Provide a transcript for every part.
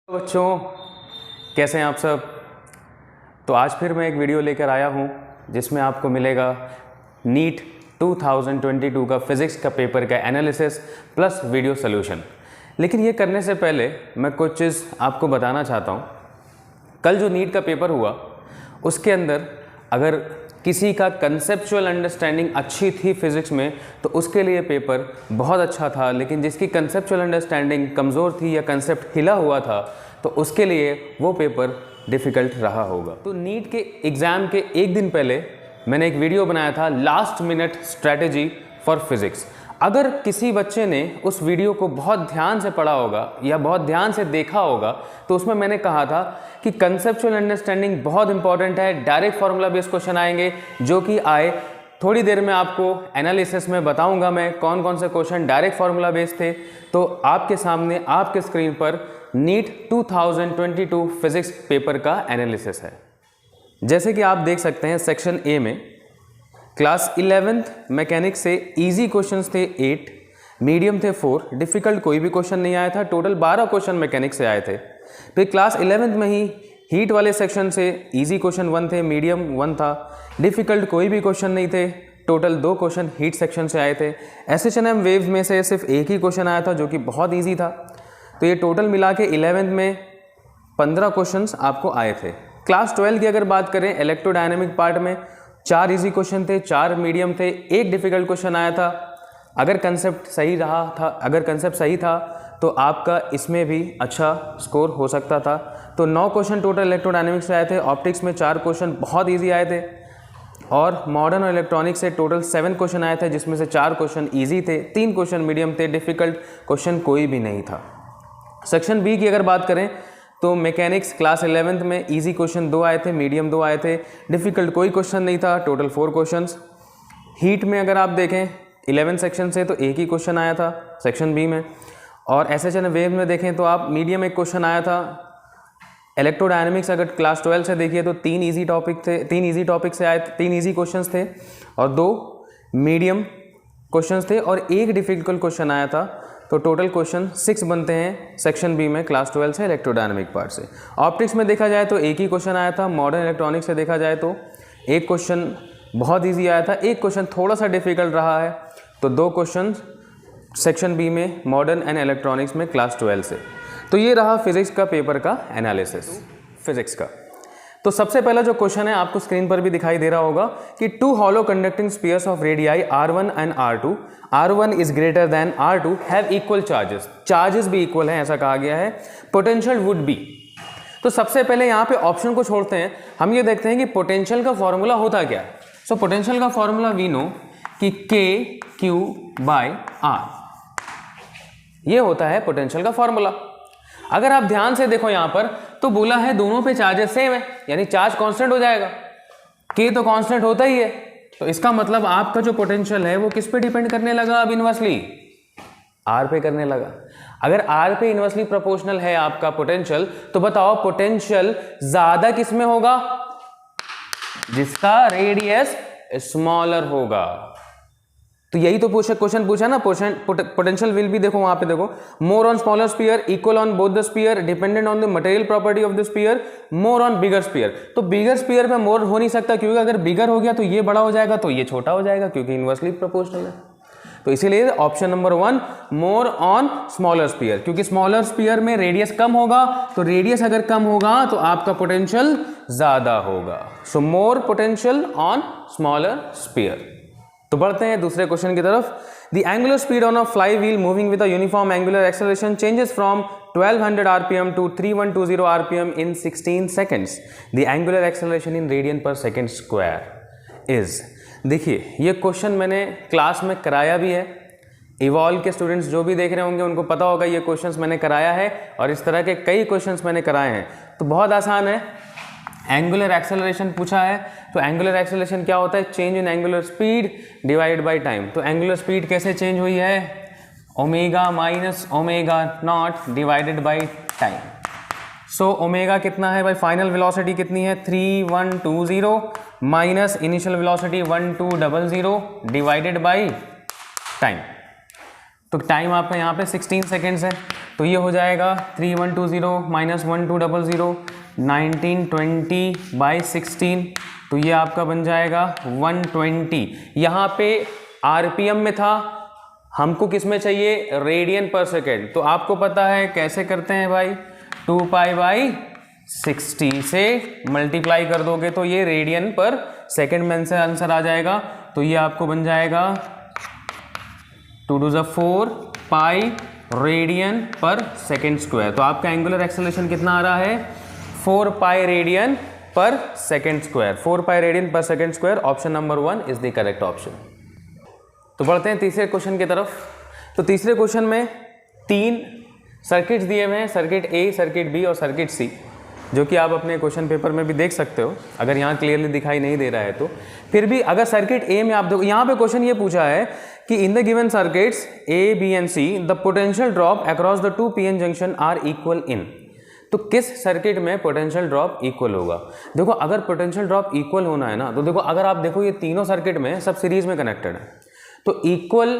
बच्चों, कैसे हैं आप सब। तो आज फिर मैं एक वीडियो लेकर आया हूं जिसमें आपको मिलेगा नीट 2022 का फिज़िक्स का पेपर का एनालिसिस प्लस वीडियो सोल्यूशन। लेकिन ये करने से पहले मैं कुछ चीज़ आपको बताना चाहता हूं। कल जो नीट का पेपर हुआ उसके अंदर अगर किसी का कंसेप्चुअल अंडरस्टैंडिंग अच्छी थी फिज़िक्स में तो उसके लिए पेपर बहुत अच्छा था, लेकिन जिसकी कंसेप्चुअल अंडरस्टैंडिंग कमज़ोर थी या कंसेप्ट हिला हुआ था तो उसके लिए वो पेपर डिफ़िकल्ट रहा होगा। तो नीट के एग्ज़ाम के एक दिन पहले मैंने एक वीडियो बनाया था, last minute strategy for physics. अगर किसी बच्चे ने उस वीडियो को बहुत ध्यान से पढ़ा होगा या बहुत ध्यान से देखा होगा तो उसमें मैंने कहा था कि कंसेप्चुअल अंडरस्टैंडिंग बहुत इंपॉर्टेंट है। डायरेक्ट फार्मूला बेस्ड क्वेश्चन आएंगे जो कि आए, थोड़ी देर में आपको एनालिसिस में बताऊंगा मैं कौन कौन से क्वेश्चन डायरेक्ट फार्मूला बेस्ड थे। तो आपके सामने आपके स्क्रीन पर नीट 2022 फिजिक्स पेपर का एनालिसिस है। जैसे कि आप देख सकते हैं सेक्शन ए में क्लास 11th मैकेनिक्स से इजी क्वेश्चंस थे 8, मीडियम थे 4, डिफ़िकल्ट कोई भी क्वेश्चन नहीं आया था। टोटल 12 क्वेश्चन मैकेनिक्स से आए थे। फिर क्लास 11th में ही हीट वाले सेक्शन से इजी क्वेश्चन 1 थे, मीडियम 1 था, डिफ़िकल्ट कोई भी क्वेश्चन नहीं थे। टोटल 2 क्वेश्चन हीट सेक्शन से आए थे। एसएचएनएम वेव्स में से सिर्फ एक ही क्वेश्चन आया था जो कि बहुत ईजी था। तो ये टोटल मिला के 11th में 15 क्वेश्चन आपको आए थे। क्लास 12 की अगर बात करें इलेक्ट्रोडायनेमिक पार्ट में 4 इजी क्वेश्चन थे, 4 मीडियम थे, एक डिफ़िकल्ट क्वेश्चन आया था। अगर कंसेप्ट सही था तो आपका इसमें भी अच्छा स्कोर हो सकता था। तो 9 क्वेश्चन टोटल इलेक्ट्रोडायनेमिक्स से आए थे। ऑप्टिक्स में 4 क्वेश्चन बहुत ईजी आए थे और मॉडर्न और इलेक्ट्रॉनिक्स से टोटल 7 क्वेश्चन आए थे, जिसमें से 4 क्वेश्चन ईजी थे, 3 क्वेश्चन मीडियम थे, डिफ़िकल्ट क्वेश्चन कोई भी नहीं था। सेक्शन बी की अगर बात करें तो मैकेनिक्स क्लास 11th में इजी क्वेश्चन 2 आए थे, मीडियम 2 आए थे, डिफ़िकल्ट कोई क्वेश्चन नहीं था, टोटल 4 क्वेश्चंस। हीट में अगर आप देखें 11 सेक्शन से तो एक ही क्वेश्चन आया था सेक्शन बी में, और एसएचएनएम वेव में देखें तो आप मीडियम एक क्वेश्चन आया था। इलेक्ट्रोडायनेमिक्स अगर क्लास 12 से देखिए तो 3 इजी टॉपिक से आए, 3 इजी क्वेश्चंस थे और 2 मीडियम क्वेश्चंस थे और एक डिफ़िकल्ट क्वेश्चन आया था। तो टोटल क्वेश्चन 6 बनते हैं सेक्शन बी में क्लास 12 से इलेक्ट्रोडायनेमिक पार्ट से। ऑप्टिक्स में देखा जाए तो एक ही क्वेश्चन आया था। मॉडर्न इलेक्ट्रॉनिक्स से देखा जाए तो एक क्वेश्चन बहुत इजी आया था, एक क्वेश्चन थोड़ा सा डिफ़िकल्ट रहा है। तो 2 क्वेश्चन सेक्शन बी में मॉडर्न एंड इलेक्ट्रॉनिक्स में क्लास 12 से। तो ये रहा फिजिक्स का पेपर का एनालिसिस फिजिक्स का। तो सबसे पहला जो क्वेश्चन है आपको स्क्रीन पर भी दिखाई दे रहा होगा कि 2 hollow conducting spheres of radii r1 and r1 is greater than r2 have equal charges भी इक्वल हैं ऐसा कहा गया है। Potential would be. तो सबसे पहले यहाँ पे ऑप्शन को छोड़ते हैं, हम ये देखते हैं कि पोटेंशियल का फॉर्मूला होता क्या है। सो पोटेंशियल का फॉर्मूला वी नो कि k/q/r, ये होता है पोटेंशियल का फॉर्मूला। अगर आप ध्यान से देखो यहाँ पर तो बोला है दोनों पे चार्जेस सेम है, यानी चार्ज कांस्टेंट हो जाएगा। k तो कांस्टेंट होता ही है, तो इसका मतलब आपका जो पोटेंशियल है वो किस पे डिपेंड करने लगा अब इनवर्सली, r पे करने लगा। अगर r पे इनवर्सली प्रोपोर्शनल है आपका पोटेंशियल तो बताओ पोटेंशियल ज्यादा किस में होगा, जिसका रेडियस स्मॉलर होगा। तो यही तो क्वेश्चन पूछा ना, पोटेंशियल विल भी देखो वहां पे देखो, more on smaller sphere, equal on both the sphere, dependent on the material property of the sphere, more on bigger sphere. तो बिगर स्फीयर पे मोर हो नहीं सकता, क्योंकि अगर बिगर हो गया तो ये बड़ा हो जाएगा तो ये छोटा हो जाएगा, क्योंकि इनवर्सली प्रोपोर्शनल है। तो इसीलिए option number 1 more on smaller sphere, क्योंकि स्मॉलर स्फीयर में रेडियस कम होगा, तो रेडियस अगर कम होगा तो आपका पोटेंशियल ज्यादा होगा। So more potential on smaller sphere. तो बढ़ते हैं दूसरे क्वेश्चन की तरफ। The angular speed on a flywheel moving with a uniform angular acceleration changes from 1200 rpm to 3120 rpm in 16 seconds. The angular acceleration in radian per second square is। देखिए ये question मैंने class में कराया भी है। Evolve के students जो भी देख रहे होंगे उनको पता होगा ये क्वेश्चंस मैंने कराया है और इस तरह के कई क्वेश्चंस मैंने कराए हैं। तो बहुत आसान है, एंगुलर एक्सेलरेशन पूछा है तो एंगुलर एक्सेलरेशन क्या होता है, change in angular speed divide by time. तो एंगुलर स्पीड कैसे चेंज हुई है, omega minus omega naught divided by time. So omega कितना है भाई, फाइनल वेलोसिटी कितनी है 3120 minus initial velocity 1200 divided by time. तो टाइम आपका यहाँ पे 16 सेकेंड्स है। तो ये हो जाएगा 3120 माइनस 1200 1920/16, तो ये आपका बन जाएगा 120। यहाँ पे आरपीएम में था, हमको किस में चाहिए, रेडियन पर सेकेंड। तो आपको पता है कैसे करते हैं भाई, 2π/60 से मल्टीप्लाई कर दोगे तो ये रेडियन पर सेकेंड में से आंसर आ जाएगा। तो ये आपको बन जाएगा 2 to the 4 पाई रेडियन पर सेकेंड स्क्वायर। तो आपका एंगुलर एक्सेलरेशन कितना आ रहा है, 4 पाई रेडियन पर सेकेंड स्क्वायर। 4 पाई रेडियन पर second square, option number 1 is the correct option. तो बढ़ते हैं तीसरे क्वेश्चन की तरफ। तो तीसरे क्वेश्चन में 3 सर्किट्स दिए हुए हैं, सर्किट ए, सर्किट बी और सर्किट सी, जो कि आप अपने क्वेश्चन पेपर में भी देख सकते हो। अगर यहाँ क्लियरली दिखाई नहीं दे रहा है तो फिर भी अगर सर्किट ए में आप देखो, यहाँ पे क्वेश्चन ये पूछा है कि in the given circuits A, B and C the potential drop across the 2 PN junction are equal in. तो किस सर्किट में पोटेंशियल ड्रॉप इक्वल होगा। देखो अगर पोटेंशियल ड्रॉप इक्वल होना है ना, तो देखो अगर आप देखो ये तीनों सर्किट में सब सीरीज में कनेक्टेड है, तो इक्वल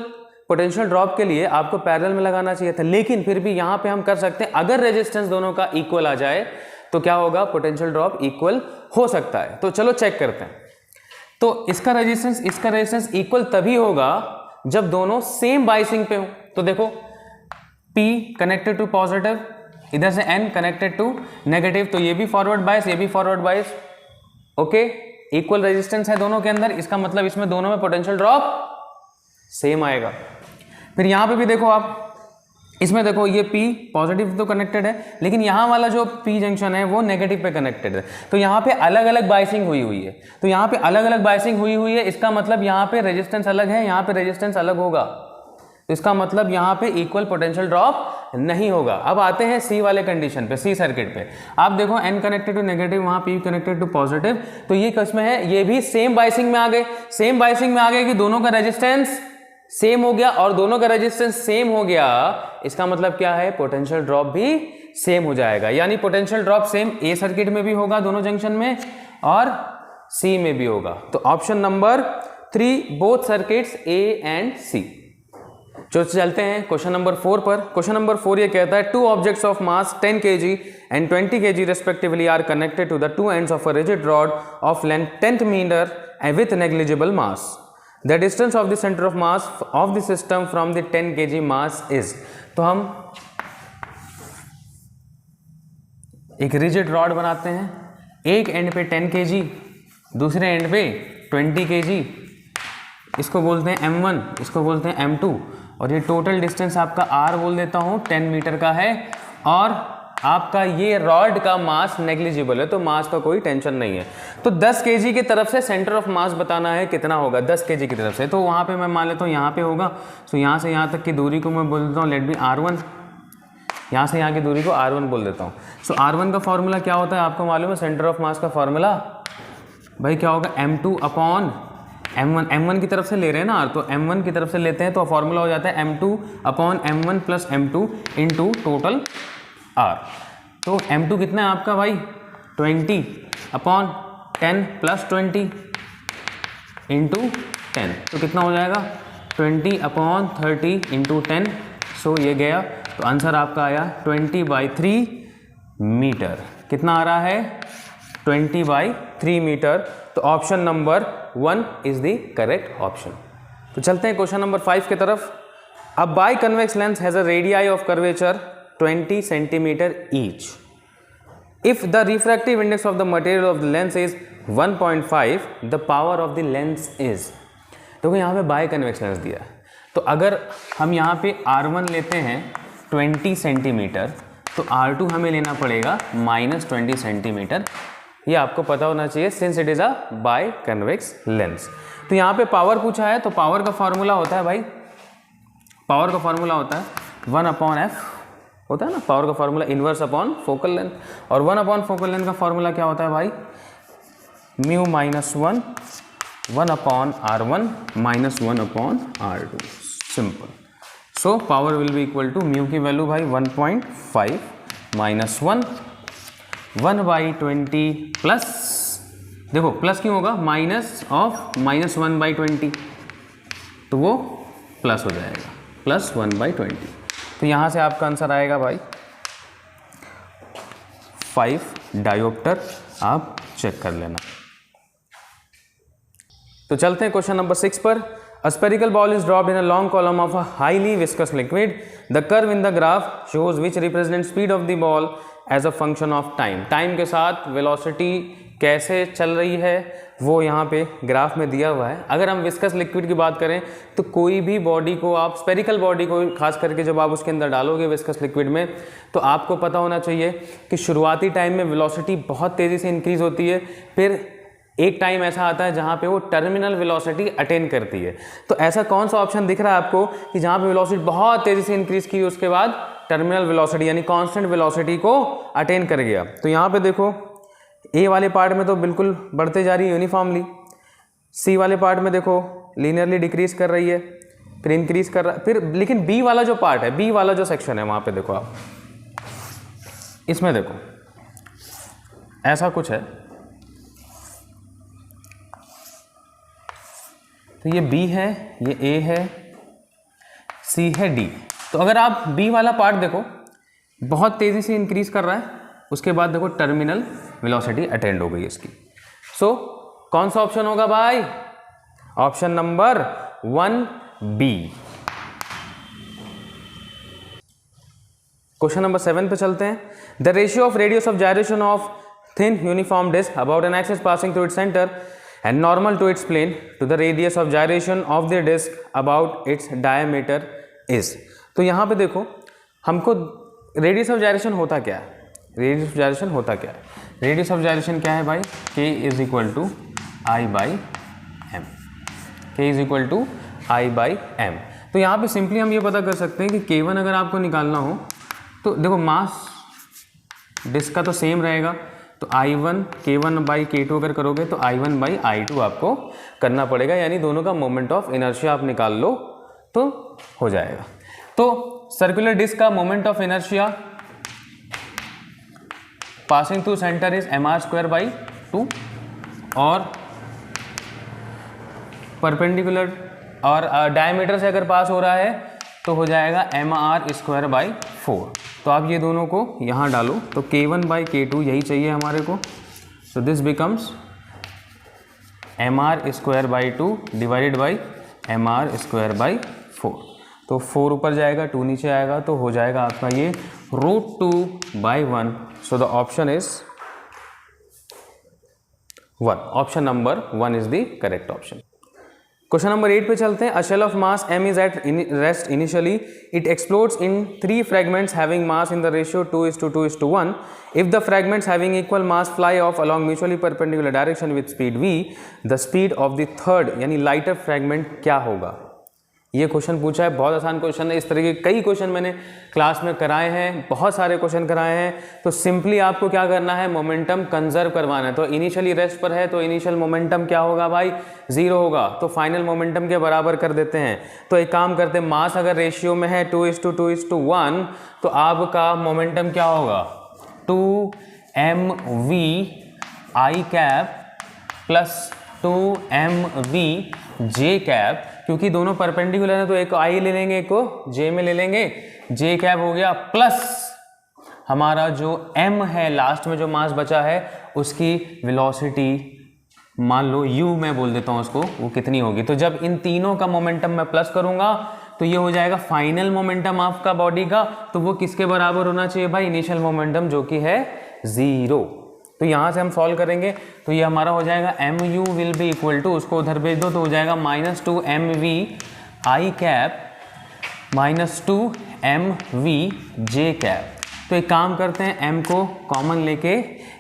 पोटेंशियल ड्रॉप के लिए आपको पैरेलल में लगाना चाहिए था। लेकिन फिर भी यहाँ पे हम कर सकते हैं, अगर रेजिस्टेंस दोनों का इक्वल आ जाए तो क्या होगा, पोटेंशियल ड्रॉप इक्वल हो सकता है। तो चलो चेक करते हैं। तो इसका रेजिस्टेंस इक्वल तभी होगा जब दोनों सेम बाइसिंग पे हो। तो देखो P कनेक्टेड टू पॉजिटिव, इधर से N कनेक्टेड टू नेगेटिव, तो ये भी फॉरवर्ड बाइस, ये भी फॉरवर्ड बाइस। ओके, इक्वल रेजिस्टेंस है दोनों के अंदर, इसका मतलब इसमें दोनों में पोटेंशियल ड्रॉप सेम आएगा। फिर यहाँ पे भी देखो आप, इसमें देखो ये P पॉजिटिव तो कनेक्टेड है, लेकिन यहाँ वाला जो P जंक्शन है वो नेगेटिव पे कनेक्टेड है। तो यहाँ पे अलग अलग बाइसिंग हुई हुई है। तो यहाँ पे अलग अलग बाइसिंग हुई हुई है, इसका मतलब यहाँ पे रेजिस्टेंस अलग है, यहाँ पे रेजिस्टेंस अलग होगा। तो इसका मतलब यहाँ पे इक्वल पोटेंशियल ड्रॉप नहीं होगा। अब आते हैं सी वाले कंडीशन पे, सी सर्किट पे। आप देखो N कनेक्टेड टू नेगेटिव, वहाँ P कनेक्टेड टू पॉजिटिव, तो ये किसमें है, ये भी सेम बाइसिंग में आ गए। सेम बाइसिंग में आ गए कि दोनों का रेजिस्टेंस सेम हो गया, और दोनों का रेजिस्टेंस सेम हो गया, इसका मतलब क्या है, पोटेंशियल ड्रॉप भी सेम हो जाएगा। यानी पोटेंशियल ड्रॉप सेम ए सर्किट में भी होगा दोनों जंक्शन में, और सी में भी होगा। तो option number 3 both circuits A and C. जो चलते हैं क्वेश्चन नंबर 4 पर। क्वेश्चन नंबर 4 ये कहता है 2 objects of mass 10 kg and 20 kg respectively are connected to the 2 ends of a rigid rod of length 10 metre with negligible mass. The distance of the center of mass of the system from the 10 kg mass is। तो हम एक rigid rod बनाते हैं, एक and पे 10 kg, दूसरे and पे 20 kg, इसको बोलते हैं M1, इसको बोलते हैं M2, और ये टोटल डिस्टेंस आपका R बोल देता हूँ 10 मीटर का है, और आपका ये रॉड का मास नेग्लिजिबल है, तो मास का कोई टेंशन नहीं है। तो 10 kg की तरफ से सेंटर ऑफ मास बताना है कितना होगा, 10 kg की तरफ से। तो वहाँ पे मैं मान लेता हूँ यहाँ पे होगा, तो यहाँ से यहाँ तक की दूरी को मैं बोल देता हूँ लेट बी R1, यहाँ से यहाँ की दूरी को R1 बोल देता हूँ। सो R1 का फॉर्मूला क्या होता है आपको मालूम है, सेंटर ऑफ मास का फॉर्मूला भाई क्या होगा, M2 अपॉन M1। M1 की तरफ से ले रहे हैं ना, तो M1 की तरफ से लेते हैं तो फॉर्मूला हो जाता है M2 upon M1 plus M2 into total R। तो M2 कितना है आपका भाई, 20 अपॉन 10 प्लस 20 इंटू 10, तो कितना हो जाएगा 20 अपॉन 30 इंटू 10। सो ये गया, तो आंसर आपका आया 20/3 मीटर। कितना आ रहा है, 20/3 मीटर। तो option number 1 is the correct option. तो चलते हैं क्वेश्चन नंबर 5 की तरफ। A biconvex lens has a radii of curvature 20 centimeter each. If the refractive index of the material of the lens is 1.5, the power of the lens is। देखो यहाँ पे by convex lens दिया है, तो अगर हम यहाँ पे R1 लेते हैं 20 सेंटीमीटर, तो R2 हमें लेना पड़ेगा -20 सेंटीमीटर। ये आपको पता होना चाहिए since it is a biconvex lens. तो यहाँ पे पावर पूछा है, तो पावर का फॉर्मूला होता है भाई, पावर का फॉर्मूला होता है 1/f होता है ना, पावर का formula inverse upon focal length, और 1/फोकल लेंथ का फॉर्मूला क्या होता है भाई, mu -1 1/R1 -1/R2, simple. So power will be equal to mu की वैल्यू भाई 1.5 -1 1/20 प्लस, देखो प्लस क्यों होगा, माइनस ऑफ -1/20, तो वो प्लस हो जाएगा, +1/20। तो यहाँ से आपका आंसर आएगा भाई 5 डायोप्टर, आप चेक कर लेना। तो चलते हैं क्वेश्चन नंबर 6 पर। A spherical ball is dropped in a long column of a highly viscous liquid. The curve in the graph shows which represents speed of the ball as a function of time. Time के साथ velocity कैसे चल रही है वो यहाँ पे graph में दिया हुआ है। अगर हम विस्कस लिक्विड की बात करें तो कोई भी बॉडी को आप, स्पेरिकल बॉडी को खास करके जब आप उसके अंदर डालोगे विस्कस लिक्विड में, तो आपको पता होना चाहिए कि शुरुआती टाइम में वेलोसिटी बहुत तेज़ी से इंक्रीज होती है, फिर एक टाइम ऐसा आता है जहाँ पे वो टर्मिनल वेलोसिटी अटेन करती है। तो ऐसा कौन सा ऑप्शन दिख रहा है आपको कि जहाँ पे वेलोसिटी बहुत तेज़ी से इंक्रीज की, उसके बाद टर्मिनल वेलोसिटी यानी कांस्टेंट वेलोसिटी को अटेन कर गया। तो यहाँ पे देखो ए वाले पार्ट में तो बिल्कुल बढ़ते जा रही है यूनिफॉर्मली, सी वाले पार्ट में देखो लीनियरली डिक्रीज कर रही है, फिर इंक्रीज कर रहा है, फिर लेकिन बी वाला जो पार्ट है, बी वाला जो सेक्शन है वहाँ पे देखो आप, इसमें देखो ऐसा कुछ है। तो ये B है, ये A है, C है, D। तो अगर आप B वाला पार्ट देखो बहुत तेज़ी से इंक्रीज कर रहा है, उसके बाद देखो टर्मिनल वेलोसिटी अटेंड हो गई इसकी। सो कौन सा ऑप्शन होगा भाई? Option number 1B। Question number 7 पे चलते हैं। The ratio of radius of gyration of thin uniform disc about an axis passing through its centre and normal to its plane to the radius of gyration of the disk about its diameter is। तो यहाँ पे देखो हमको radius of gyration होता क्या है, radius of gyration होता क्या है, रेडियस ऑफ जायरेशन क्या है भाई? k is equal to I by M, k is equal to I by M. तो यहाँ पे सिंपली हम ये पता कर सकते हैं कि k1 अगर आपको निकालना हो तो देखो मास डिस्क का तो सेम रहेगा, तो I1 K1 बाई K2 अगर करोगे तो I1 बाई I2 आपको करना पड़ेगा, यानी दोनों का मोमेंट ऑफ इनर्शिया आप निकाल लो तो हो जाएगा। तो सर्कुलर डिस्क का moment of inertia passing through centre is mr² by 2 और परपेंडिकुलर और डायमीटर से अगर पास हो रहा है तो हो जाएगा mr² बाई 4। तो आप ये दोनों को यहाँ डालो तो K1 बाई K2 यही चाहिए हमारे को। So this becomes mr² by 2 divided by mr² by 4। तो 4 ऊपर जाएगा, 2 नीचे आएगा, तो हो जाएगा आपका ये √2 by 1। So the option is 1। Option number 1 is the correct option. Question number 8 पे चलते हैं। A shell of mass m is at rest initially. It explodes in 3 fragments having mass in the ratio 2:2:1. If the fragments having equal mass fly off along mutually perpendicular direction with speed v, the speed of the third यानी lighter fragment क्या होगा? ये question पूछा है, बहुत आसान question है। इस तरह के कई क्वेश्चन मैंने क्लास में कराए हैं, बहुत सारे क्वेश्चन कराए हैं। तो सिंपली आपको क्या करना है, मोमेंटम कंजर्व करवाना है। तो इनिशियली रेस्ट पर है तो इनिशियल मोमेंटम क्या होगा भाई? 0 होगा, तो फाइनल मोमेंटम के बराबर कर देते हैं। तो एक काम करते हैं, मास अगर रेशियो में है 2:2:1 तो आपका मोमेंटम क्या होगा? 2mv i cap plus 2mv j cap, क्योंकि दोनों परपेंडिकुलर है तो एक आई ले लेंगे, एक को जे में ले लेंगे, जे कैप हो गया, प्लस हमारा जो m है लास्ट में जो मास बचा है उसकी वेलोसिटी मान लो u मैं बोल देता हूँ उसको, वो कितनी होगी। तो जब इन तीनों का मोमेंटम मैं प्लस करूंगा तो ये हो जाएगा फाइनल मोमेंटम आपका बॉडी का। तो वो किसके बराबर होना चाहिए भाई? इनिशियल मोमेंटम जो कि है 0। तो यहाँ से हम सॉल्व करेंगे तो ये हमारा हो जाएगा mu will be equal to, उसको उधर भेज दो तो हो जाएगा -2mv i cap -2mv j cap. तो एक काम करते हैं, m को कॉमन लेके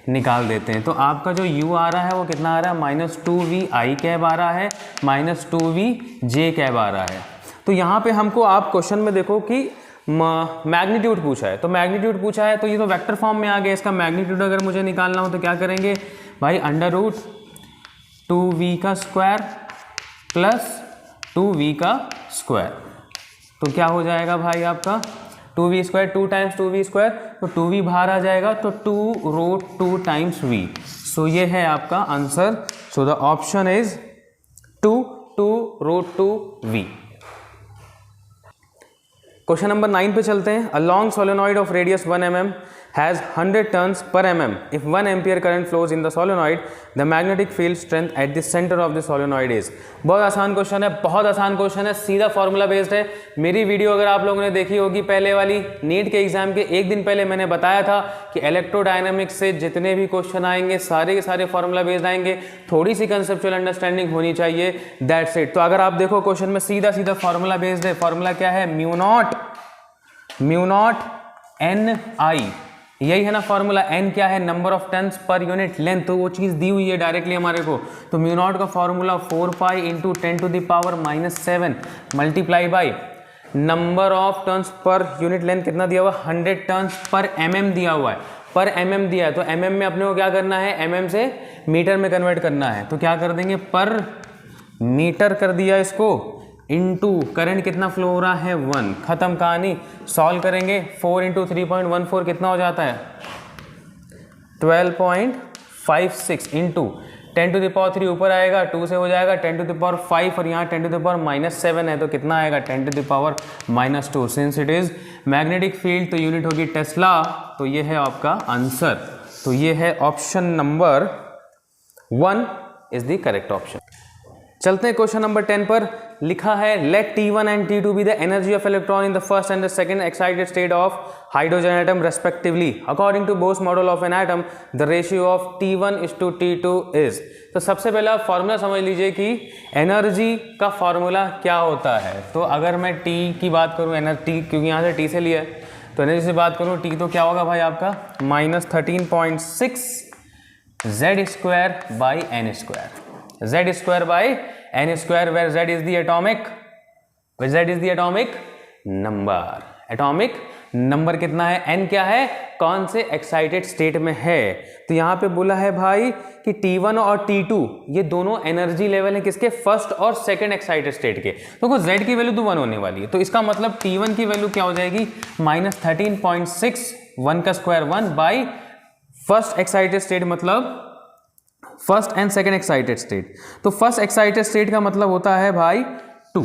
निकाल देते हैं। तो आपका जो u आ रहा है वो कितना आ रहा है? -2v i कैप आ रहा है, -2v j कैप आ रहा है। तो यहाँ पे हमको आप क्वेश्चन में देखो कि मैग्नीट्यूड पूछा है, तो मैग्नीट्यूड पूछा है तो ये तो वेक्टर फॉर्म में आ गया। इसका मैग्नीट्यूड अगर मुझे निकालना हो तो क्या करेंगे भाई? √2v का स्क्वायर प्लस 2v का स्क्वायर। तो क्या हो जाएगा भाई आपका? 2v square, 2 times 2v square, तो 2v बाहर आ जाएगा तो 2√2 टाइम्स v। सो ये है आपका answer. So the option is 2 √2v। Question number 9 पे चलते हैं। A long solenoid of radius 1 mm has 100 turns per mm. If 1 ampere current flows in the solenoid the magnetic field strength at the centre of the solenoid is. बहुत आसान question है, बहुत आसान question है, सीधा फॉर्मूला बेस्ड है। मेरी video अगर आप लोगों ने देखी होगी पहले वाली, नीट के एग्जाम के एक दिन पहले मैंने बताया था कि इलेक्ट्रोडायनामिक्स से जितने भी क्वेश्चन आएंगे सारे के सारे फॉर्मूला बेस्ड आएंगे, थोड़ी सी कंसेप्चुअल अंडरस्टैंडिंग होनी चाहिए, दैट्स इट। तो अगर आप देखो क्वेश्चन में सीधा सीधा फॉर्मूला बेस्ड है। फॉर्मूला क्या है? म्यू नॉट एन आई, यही है ना फॉर्मूला। एन क्या है? Number of turns per unit length, तो वो चीज दी हुई है डायरेक्टली हमारे को। तो म्यू नॉट का formula 4 pi into 10⁻⁻7 multiply by number of turns per unit length कितना दिया हुआ? 100 टर्न्स पर mm दिया हुआ है, पर mm दिया है। तो mm में अपने को क्या करना है? mm से मीटर में कन्वर्ट करना है। तो क्या कर देंगे? पर मीटर कर दिया इसको, इनटू करंट कितना फ्लो हो रहा है? 1। खत्म कहानी। सॉल्व करेंगे 4 इंटू 3.14 कितना हो जाता है? 12.56 इंटू 10⁻³ ऊपर आएगा, 2 से हो जाएगा 10⁵ और यहाँ 10⁻⁻7 है तो कितना आएगा? 10⁻²। Since it is magnetic field तो यूनिट होगी टेस्ला, तो ये है आपका आंसर। तो ये है option number 1 is the correct option. चलते हैं क्वेश्चन नंबर 10 पर। लिखा है let T1 and T2 be the energy of electron in the first and the second excited state of hydrogen atom respectively according to Bohr's model of an atom the ratio of T1:T2 is. तो सबसे पहला formula समझ लीजिए कि energy का formula क्या होता है। तो अगर मैं T की बात करूँ, एनर्जी क्योंकि यहाँ से T से लिया है, तो एनर्जी से बात करूँ T तो क्या होगा भाई आपका? -13.6 Z² by n²। Z² by n², where Z is the atomic number। Atomic number कितना है? n क्या है? कौन से एक्साइटेड स्टेट में है? तो यहाँ पे बोला है भाई कि T1 और T2 ये दोनों एनर्जी लेवल है किसके? फर्स्ट और सेकंड एक्साइटेड स्टेट के। तो Z की वैल्यू तो 1 होने वाली है, तो इसका मतलब T1 की वैल्यू क्या हो जाएगी? -13.6, 1 का square 1 by first excited state, मतलब first and second excited state. तो फर्स्ट एक्साइटेड स्टेट का मतलब होता है भाई 2,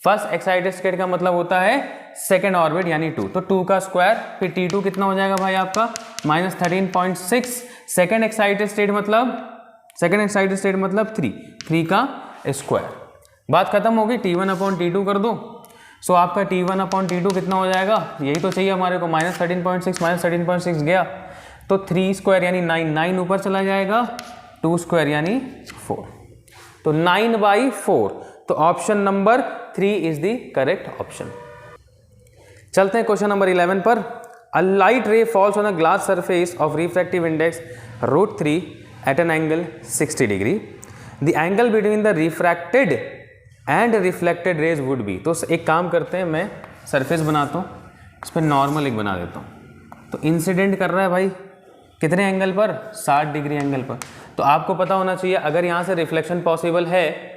फर्स्ट एक्साइटेड स्टेट का मतलब होता है सेकेंड ऑर्बिट यानी 2। तो 2 का स्क्वायर, फिर T2 कितना हो जाएगा भाई आपका? -13.6। सेकेंड एक्साइटेड स्टेट मतलब 3 का स्क्वायर। बात खत्म होगी। T1/T2 कर दो। सो आपका T1/T2 कितना हो जाएगा? यही तो चाहिए हमारे को। -13.6 गया तो 3² यानी 9 ऊपर चला जाएगा, 2² यानी 4, तो 9/4। तो option number 3 is the correct option. चलते हैं क्वेश्चन नंबर 11 पर। A light ray falls on a glass surface of refractive index √3 at an angle 60 degree. The angle between the refracted and reflected rays would be. तो एक काम करते हैं, मैं surface बनाता हूँ, इस पर नॉर्मल एक बना देता हूँ। तो इंसिडेंट कर रहा है भाई कितने एंगल पर? 60 डिग्री एंगल पर। तो आपको पता होना चाहिए अगर यहाँ से रिफ्लेक्शन पॉसिबल है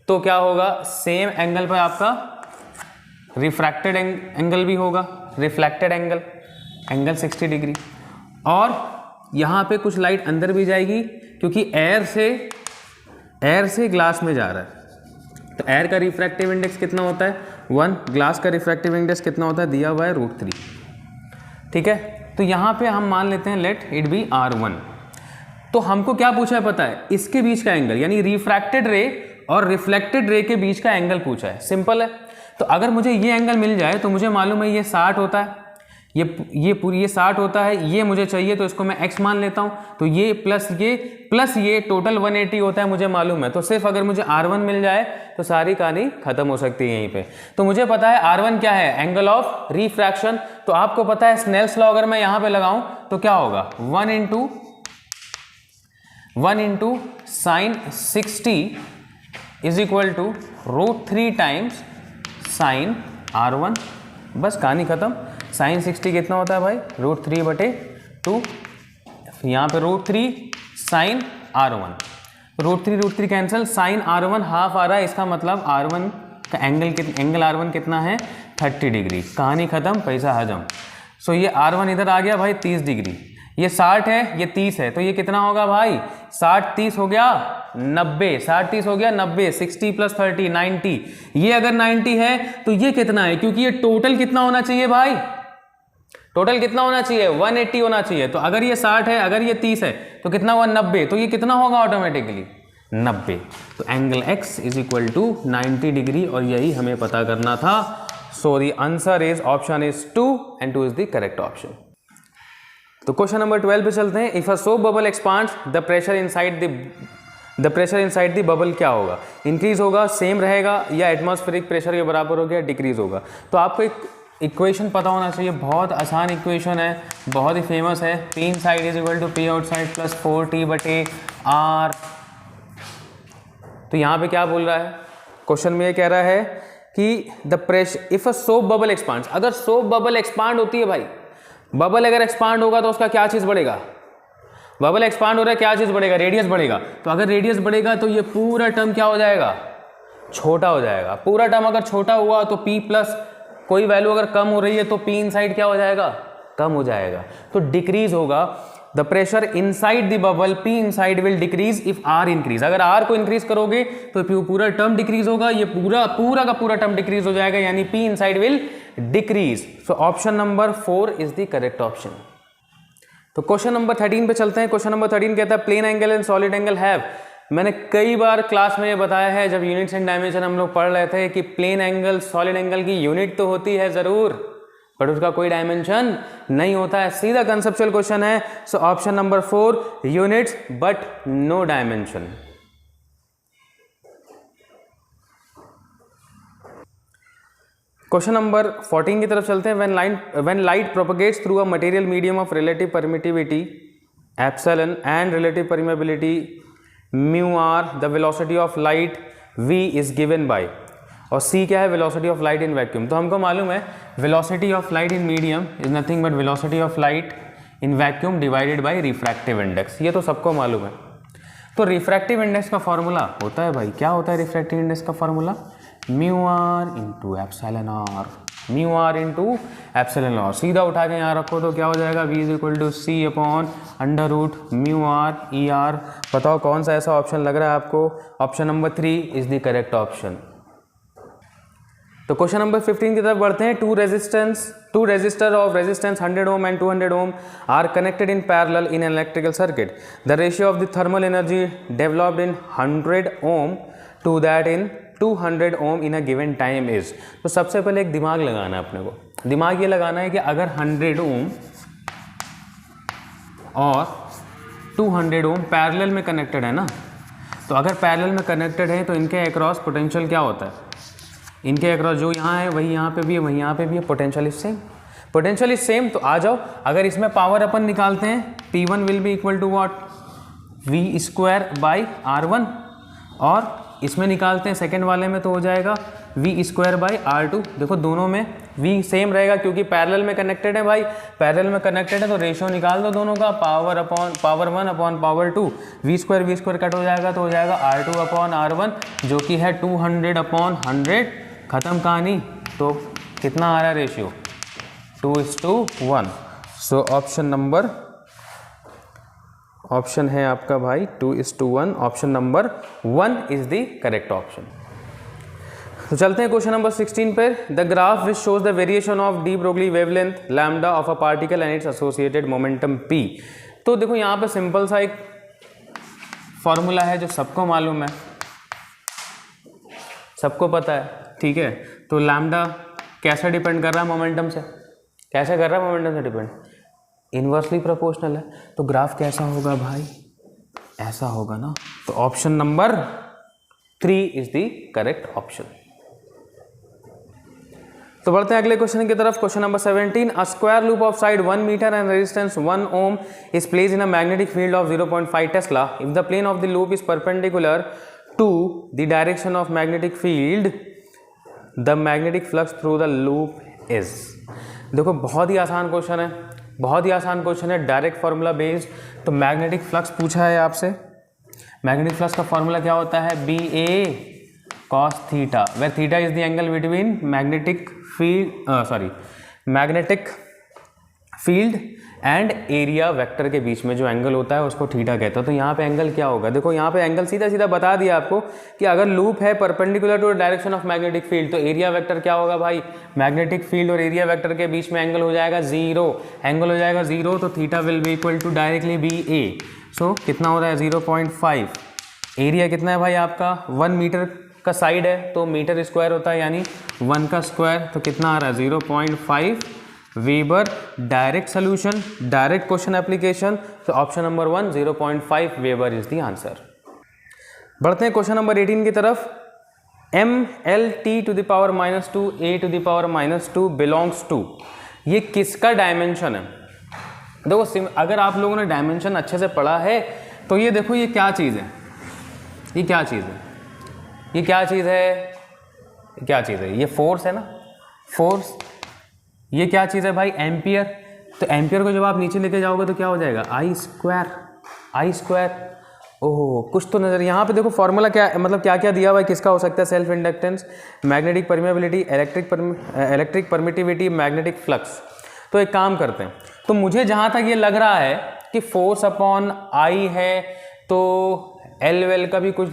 तो क्या होगा? सेम एंगल पर आपका रिफ्रैक्टेड एंगल भी होगा, रिफ्लेक्टेड एंगल 60 डिग्री। और यहाँ पे कुछ लाइट अंदर भी जाएगी क्योंकि एयर से ग्लास में जा रहा है। तो एयर का रिफ्रैक्टिव इंडेक्स कितना होता है? 1। ग्लास का रिफ्रैक्टिव इंडेक्स कितना होता है? दिया हुआ है √3। ठीक है, तो यहाँ पे हम मान लेते हैं लेट इट बी R1। तो हमको क्या पूछा है पता है? इसके बीच का एंगल, यानी रिफ्रैक्टेड रे और रिफ्लेक्टेड रे के बीच का एंगल पूछा है। सिंपल है। तो अगर मुझे ये एंगल मिल जाए तो मुझे मालूम है ये 60 होता है, ये 60 होता है, ये मुझे चाहिए तो इसको मैं x मान लेता हूँ। तो ये प्लस ये टोटल 180 होता है, मुझे मालूम है। तो सिर्फ अगर मुझे R1 मिल जाए तो सारी कहानी खत्म हो सकती है यहीं पे। तो मुझे पता है R1 क्या है? Angle of refraction. तो आपको पता है स्नेल्स लॉ अगर मैं यहाँ पे लगाऊं तो क्या होगा? 1 into sine 60 is equal to √3 times sine R1। बस कहानी खत्म। साइन 60 कितना होता है भाई? √3/2। यहाँ पे √3 sine R1, √3 cancel, sine R1 half आ रहा है, इसका मतलब R1 का एंगल R1 कितना है? 30 डिग्री। कहानी खत्म, पैसा हजम। सो ये R1 इधर आ गया भाई 30 डिग्री। ये 60 है, ये 30 है, तो ये कितना होगा भाई? 60 30 हो गया 90, 60 30 हो गया 90, 60 + 30 90। ये अगर 90 है तो ये कितना है? क्योंकि ये टोटल कितना होना चाहिए भाई? टोटल कितना होना चाहिए? 180 होना चाहिए। तो अगर ये 60 है, अगर ये 30 है, तो कितना हुआ? 90। तो ये कितना होगा ऑटोमेटिकली? 90। तो एंगल x = 90 डिग्री, और यही हमें पता करना था। So the answer is option is 2 and 2 is the correct option. तो क्वेश्चन नंबर 12 पे चलते हैं। If a soap bubble expands, the pressure inside the bubble क्या होगा? इंक्रीज होगा, सेम रहेगा, या एटमॉस्फेरिक प्रेशर के बराबर हो गया, डिक्रीज होगा? तो आपको एक इक्वेशन पता होना चाहिए, बहुत आसान इक्वेशन है, बहुत ही फेमस है। P inside = P outside + 4T/R। तो यहाँ पे क्या बोल रहा है? क्वेश्चन में ये कह रहा है कि the pressure if a soap bubble expands, अगर सोप बबल एक्सपांड होती है भाई, बबल अगर एक्सपांड होगा तो उसका क्या चीज़ बढ़ेगा? बबल एक्सपांड हो रहा है, क्या चीज़ बढ़ेगा? रेडियस बढ़ेगा। तो अगर रेडियस बढ़ेगा तो ये पूरा टर्म क्या हो जाएगा? छोटा हो जाएगा। पूरा टर्म अगर छोटा हुआ तो P प्लस कोई वैल्यू अगर कम हो रही है तो P इनसाइड क्या हो जाएगा? कम हो जाएगा। तो डिक्रीज होगा। The pressure inside the bubble P inside will decrease if R increase. अगर R को इंक्रीज करोगे तो पूरा टर्म डिक्रीज होगा, ये पूरा का पूरा टर्म डिक्रीज हो जाएगा, यानी P inside will decrease. So option number 4 is the correct option. तो क्वेश्चन नंबर 13 पे चलते हैं। क्वेश्चन नंबर 13 कहता है plane angle and solid angle have. मैंने कई बार क्लास में ये बताया है, जब यूनिट्स एंड डायमेंशन हम लोग पढ़ रहे थे, कि प्लेन एंगल सॉलिड एंगल की यूनिट तो होती है जरूर, बट उसका कोई डायमेंशन नहीं होता है। सीधा कंसेप्चुअल क्वेश्चन है। So option number 4 units but no dimension. Question number 14 की तरफ चलते हैं। When light propagates through a material medium of relative permittivity epsilon and relative permeability μr, the velocity of light v is given by, और c क्या है? Velocity of light in vacuum. तो हमको मालूम है velocity of light in medium is nothing but velocity of light in vacuum divided bye refractive index. ये तो सबको मालूम है। तो रिफ्रैक्टिव इंडेक्स का फॉर्मूला होता है भाई, क्या होता है रिफ्रैक्टिव इंडेक्स का formula? μr × εr, μr × εr। सीधा उठा के यहाँ रखो तो क्या हो जाएगा? v = c/√μr er। बताओ कौन सा ऐसा ऑप्शन लग रहा है आपको? Option number 3 is the correct option. तो क्वेश्चन नंबर 15 की तरफ बढ़ते हैं। Two resistor of resistance 100 ohm and 200 ohm are connected in parallel in an electrical circuit. The ratio of the thermal energy developed in 100 ohm to that in 200 ohm in a given time is. तो सबसे पहले एक दिमाग लगाना है अपने को। दिमाग ये लगाना है कि अगर 100 ओम और 200 ओम पैरेलल में कनेक्टेड है ना, तो अगर पैरेलल में कनेक्टेड है तो इनके अक्रॉस पोटेंशियल क्या होता है? इनके अक्रॉस जो यहाँ है वही यहाँ पे भी है, वही यहाँ पे भी है। Potential is same, potential is same. तो आ जाओ, अगर इसमें पावर अपन निकालते हैं, P1 will be equal to what? v²/r1, और इसमें निकालते हैं सेकंड वाले में तो हो जाएगा v²/r2। देखो दोनों में v सेम रहेगा क्योंकि पैरेलल में कनेक्टेड है भाई। पैरेलल में कनेक्टेड है तो रेशियो निकाल दो दोनों का, पावर 1/2, v² कट हो जाएगा तो हो जाएगा r2/r1, जो कि है 200/100। खत्म कहानी। तो कितना आ रहा है रेशियो? 2:1। सो ऑप्शन है आपका भाई 2:1। Option number 1 is the correct option. तो चलते हैं क्वेश्चन नंबर 16 पर। The graph which shows the variation of de Broglie wavelength lambda of a particle and it's associated momentum p। तो देखो यहाँ पे सिंपल सा एक फॉर्मूला है जो सबको मालूम है, सबको पता है, ठीक है। तो लैम्डा कैसे डिपेंड कर रहा है मोमेंटम से? कैसे कर रहा है मोमेंटम से डिपेंड? इनवर्सली प्रोपोर्शनल है। तो ग्राफ कैसा होगा भाई? ऐसा होगा ना। तो option number 3 is the correct option. तो बढ़ते हैं अगले क्वेश्चन की तरफ। Question number 17। A square loop of side 1 metre and resistance 1 ohm is placed in a magnetic field of 0.5 tesla. If the plane of the loop is perpendicular to the direction of magnetic field, the magnetic flux through the loop is. देखो बहुत ही आसान question है, बहुत ही आसान question है, direct formula based. तो magnetic flux पूछा है आपसे। मैग्नेटिक फ्लक्स का फार्मूला क्या होता है? BA cos theta, where theta is the angle between magnetic field and area vector के बीच में जो एंगल होता है उसको थीटा कहते हैं। तो यहाँ पे एंगल क्या होगा, देखो यहाँ पे एंगल सीधा सीधा बता दिया आपको कि अगर लूप है perpendicular to direction of magnetic field तो एरिया वेक्टर क्या होगा भाई, मैग्नेटिक फील्ड और एरिया वेक्टर के बीच में एंगल हो जाएगा जीरो, एंगल हो जाएगा जीरो, तो theta will be equal to directly B A. So कितना हो रहा है 0.5, एरिया कितना है भाई आपका 1 मीटर का साइड है तो मीटर स्क्वायर होता है यानी 1 का स्क्वायर, तो कितना आ रहा है 0.5 weber. Direct solution, direct question application, तो option number 1 0.5 weber is the answer. बढ़ते हैं क्वेश्चन नंबर 18 की तरफ। mLt⁻⁻2 a⁻⁻2 बिलोंग्स टू, ये किसका डायमेंशन है। देखो अगर आप लोगों ने डायमेंशन अच्छे से पढ़ा है तो ये देखो ये क्या चीज़ है, ये क्या चीज़ है, ये क्या चीज़ है, क्या चीज़ है, ये फोर्स है ना, फोर्स। ये क्या चीज़ है भाई, एम्पियर। तो एम्पियर को जब आप नीचे लेके जाओगे तो क्या हो जाएगा आई स्क्वायर, आई स्क्वायर। ओह कुछ तो नज़र, यहाँ पे देखो फॉर्मूला क्या मतलब क्या क्या दिया हुआ है, किसका हो सकता है, self inductance, magnetic permeability, electric permittivity, magnetic flux. तो एक काम करते हैं, तो मुझे जहाँ तक ये लग रहा है कि फोर्स अपॉन आई है तो एल वेल का भी कुछ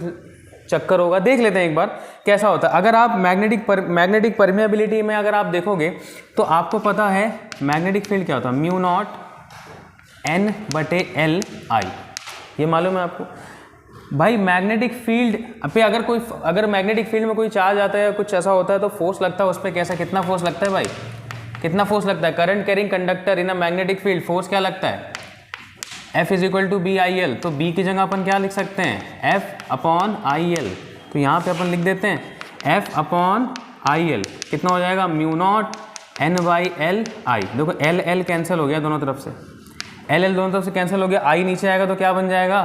चक्कर होगा, देख लेते हैं एक बार कैसा होता है। अगर आप मैग्नेटिक परमेबिलिटी में अगर आप देखोगे तो आपको पता है मैग्नेटिक फील्ड क्या होता है, म्यू नॉट एन बटे एल आई, ये मालूम है आपको भाई। मैग्नेटिक फील्ड पे अगर मैग्नेटिक फील्ड में कोई चार्ज आता है कुछ ऐसा होता है तो फोर्स लगता है उस पर, कैसा कितना फोर्स लगता है भाई, कितना फोर्स लगता है। Current carrying conductor in a magnetic field force क्या लगता है, F is equal to B I L. तो B की जगह अपन क्या लिख सकते हैं, F अपॉन आई एल। तो यहाँ पे अपन लिख देते हैं F अपॉन आई एल, कितना हो जाएगा mu not an by L I. देखो एल एल कैंसिल हो गया दोनों तरफ से, एल एल दोनों तरफ से कैंसिल हो गया, आई नीचे आएगा तो क्या बन जाएगा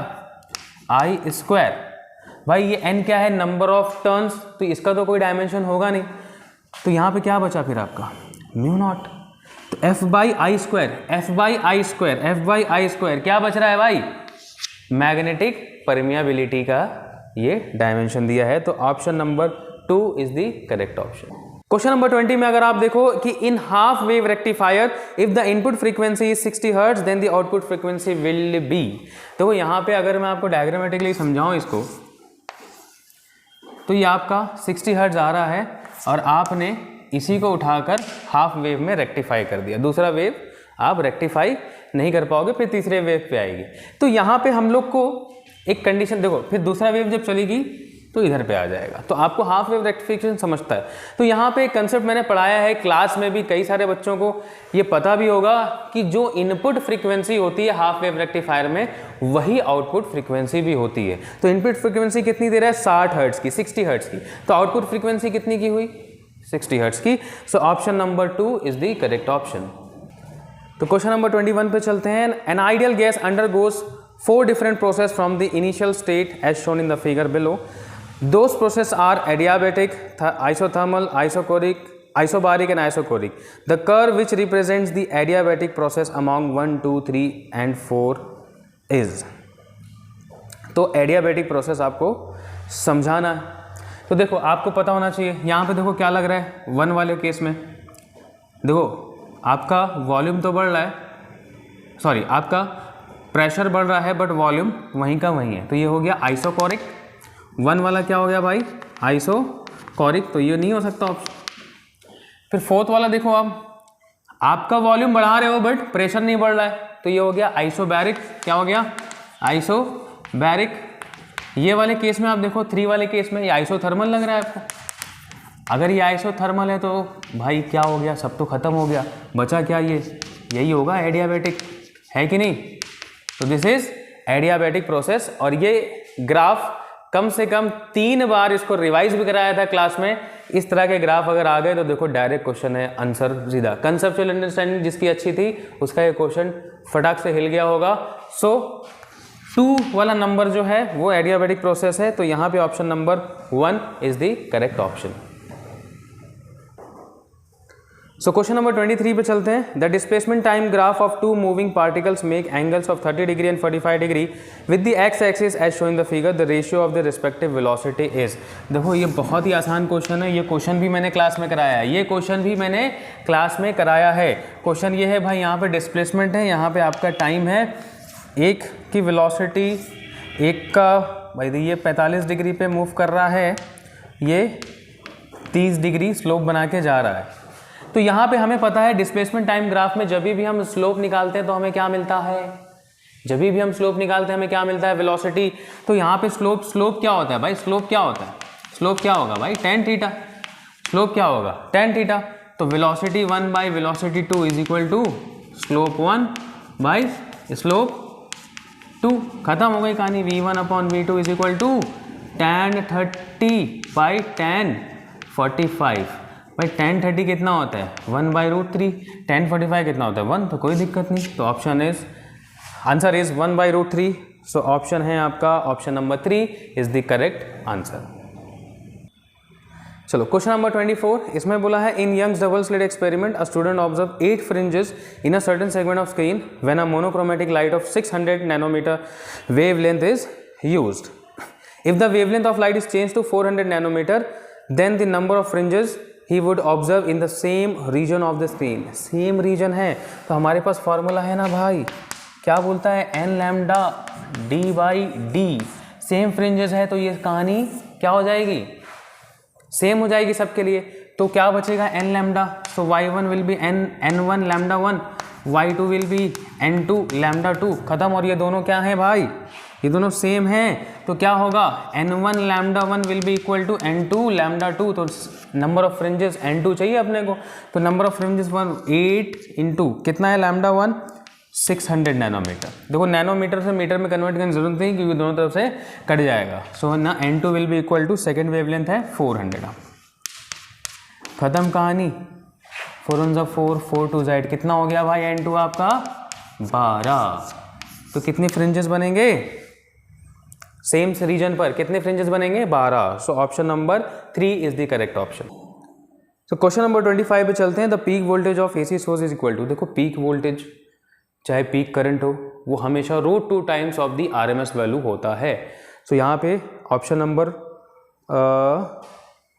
आई स्क्वायर। भाई ये एन क्या है, नंबर ऑफ टर्न्स, तो इसका तो कोई डायमेंशन होगा नहीं, तो यहाँ पे क्या बचा फिर आपका म्यू नॉट। तो F by I square, F by I square, F by I square क्या बच रहा है भाई, मैग्नेटिक परमियाबिलिटी का ये डायमेंशन दिया है। तो option number 2 is the correct option. Question number 20 में अगर आप देखो कि in half wave rectifier if the input frequency is 60 hertz then the output frequency will be. तो यहाँ पे अगर मैं आपको डायग्रामेटिकली समझाऊं इसको, तो ये आपका 60 हर्ट्ज आ रहा है और आपने इसी को उठाकर हाफ वेव में रेक्टिफाई कर दिया, दूसरा वेव आप रेक्टिफाई नहीं कर पाओगे, फिर तीसरे वेव पे आएगी। तो यहाँ पे हम लोग को एक कंडीशन देखो, फिर दूसरा वेव जब चलेगी तो इधर पे आ जाएगा, तो आपको हाफ वेव रेक्टिफिकेशन समझता है। तो यहाँ पे एक कंसेप्ट मैंने पढ़ाया है क्लास में भी, कई सारे बच्चों को ये पता भी होगा कि जो इनपुट फ्रीक्वेंसी होती है हाफ वेव रेक्टिफायर में वही आउटपुट फ्रीक्वेंसी भी होती है। तो इनपुट फ्रीक्वेंसी कितनी दे रहा है 60 हर्ट्ज की, 60 हर्ट्ज की, तो आउटपुट फ्रीक्वेंसी कितनी की हुई 60 हर्ट्ज की। So option number 2 is the correct option. तो क्वेश्चन नंबर 21 पे चलते हैं। An ideal gas undergoes 4 different process from the initial state as shown in the figure below. Those processes are adiabatic, isothermal, isobaric and isochoric. The curve which represents the adiabatic process among 1, 2, 3 and 4 is. तो adiabatic process आपको समझाना है। तो देखो आपको पता होना चाहिए, यहाँ पे देखो क्या लग रहा है 1 वाले केस में, देखो आपका वॉल्यूम तो बढ़ रहा है, सॉरी आपका प्रेशर बढ़ रहा है बट वॉल्यूम वहीं का वहीं है, तो ये हो गया आइसोकोरिक। 1 वाला क्या हो गया भाई आइसोकोरिक, तो ये नहीं हो सकता ऑप्शन। फिर 4th वाला देखो आपका वॉल्यूम बढ़ा रहे हो बट प्रेशर नहीं बढ़ रहा है, तो ये हो गया आइसोबैरिक। क्या हो गया आइसोबैरिक। ये वाले केस में आप देखो 3 वाले केस में ये आइसोथर्मल लग रहा है आपको। अगर ये आइसोथर्मल है तो भाई क्या हो गया, सब तो खत्म हो गया, बचा क्या, ये यही होगा एडियाबेटिक, है कि नहीं। तो दिस इज एडियाबेटिक प्रोसेस। और ये ग्राफ कम से कम 3 बार इसको रिवाइज भी कराया था क्लास में। इस तरह के ग्राफ अगर आ गए तो देखो डायरेक्ट क्वेश्चन है, आंसर सीधा। कंसेप्चुअल अंडरस्टैंडिंग जिसकी अच्छी थी उसका ये क्वेश्चन फटाक से हिल गया होगा। सो 2 वाला नंबर जो है वो एडियाबेटिक प्रोसेस है, तो यहाँ पे option number 1 is the correct option. So question number 23 पे चलते हैं। The displacement time graph of two moving particles make angles of 30 degree and 45 degree with the X axis as shown the figure, the ratio of the respective velocity is. देखो ये बहुत ही आसान question है, ये question भी मैंने class में कराया है, ये क्वेश्चन भी मैंने क्लास में कराया है। क्वेश्चन ये है भाई, यहाँ पे डिस्प्लेसमेंट है, यहाँ पे आपका टाइम है, एक की वेलोसिटी, एक का भाई ये 45 डिग्री पे मूव कर रहा है, ये 30 डिग्री स्लोप बना के जा रहा है। तो यहाँ पे हमें पता है डिस्प्लेसमेंट टाइम ग्राफ में जब भी हम स्लोप निकालते हैं तो हमें क्या मिलता है, जब भी हम स्लोप निकालते हैं हमें क्या मिलता है, वेलोसिटी। तो यहाँ पे स्लोप क्या होता है भाई, स्लोप क्या होता है, स्लोप क्या होगा भाई, tan थीटा। स्लोप क्या होगा, tan थीटा। तो velocity 1 by velocity 2 is equal to slope 1 by slope 2। खत्म हो गई कहानी। v1 upon v2 is equal to tan 30 by tan 45। भाई tan 30 कितना होता है, 1/√3। tan 45 कितना होता है, 1। तो कोई दिक्कत नहीं, तो option is, answer is 1/√3। So option है आपका option number 3 is the correct answer. चलो क्वेश्चन नंबर 24, इसमें बोला है in Young's double slit experiment a student observe 8 fringes in a certain segment of screen when a monochromatic light of 600 nanometre wavelength is used. If the wavelength of light is change to 400 nanometre then the number of fringes he would observe in the same region of the screen। Same region है तो हमारे पास formula है ना भाई, क्या बोलता है, n lambda d by D. Same fringes है तो ये कहानी क्या हो जाएगी, सेम हो जाएगी सबके लिए। तो क्या बचेगा, n lambda. So y1 will be n1 lambda 1, y2 will be n2 lambda 2। खत्म। और ये दोनों क्या है भाई, ये दोनों सेम हैं तो क्या होगा, n1 lambda 1 will be equal to n2 lambda 2। तो नंबर ऑफ फ्रिंजेस n2 चाहिए अपने को, तो नंबर ऑफ फ्रिंजेस 8 इंटू कितना है लैम्डा 1, 600 नैनोमीटर। देखो नैनोमीटर से मीटर में कन्वर्ट करने की जरूरत नहीं क्योंकि दोनों तरफ से कट जाएगा। सो ना n2 will be equal to, second wavelength है 400। खत्म कहानी। 4 1 जा 4, 4 2 8, कितना हो गया भाई n2 आपका 12। तो कितनी फ्रिंजेस बनेंगे, सेम रीजन पर कितने फ्रिंजेस बनेंगे, 12। So option number 3 is the correct option. So question number 25 पे चलते हैं। The peak voltage of AC source is equal to, देखो पीक वोल्टेज चाहे पीक करंट हो वो हमेशा √2 times of the RMS value होता है। सो यहाँ पे ऑप्शन नंबर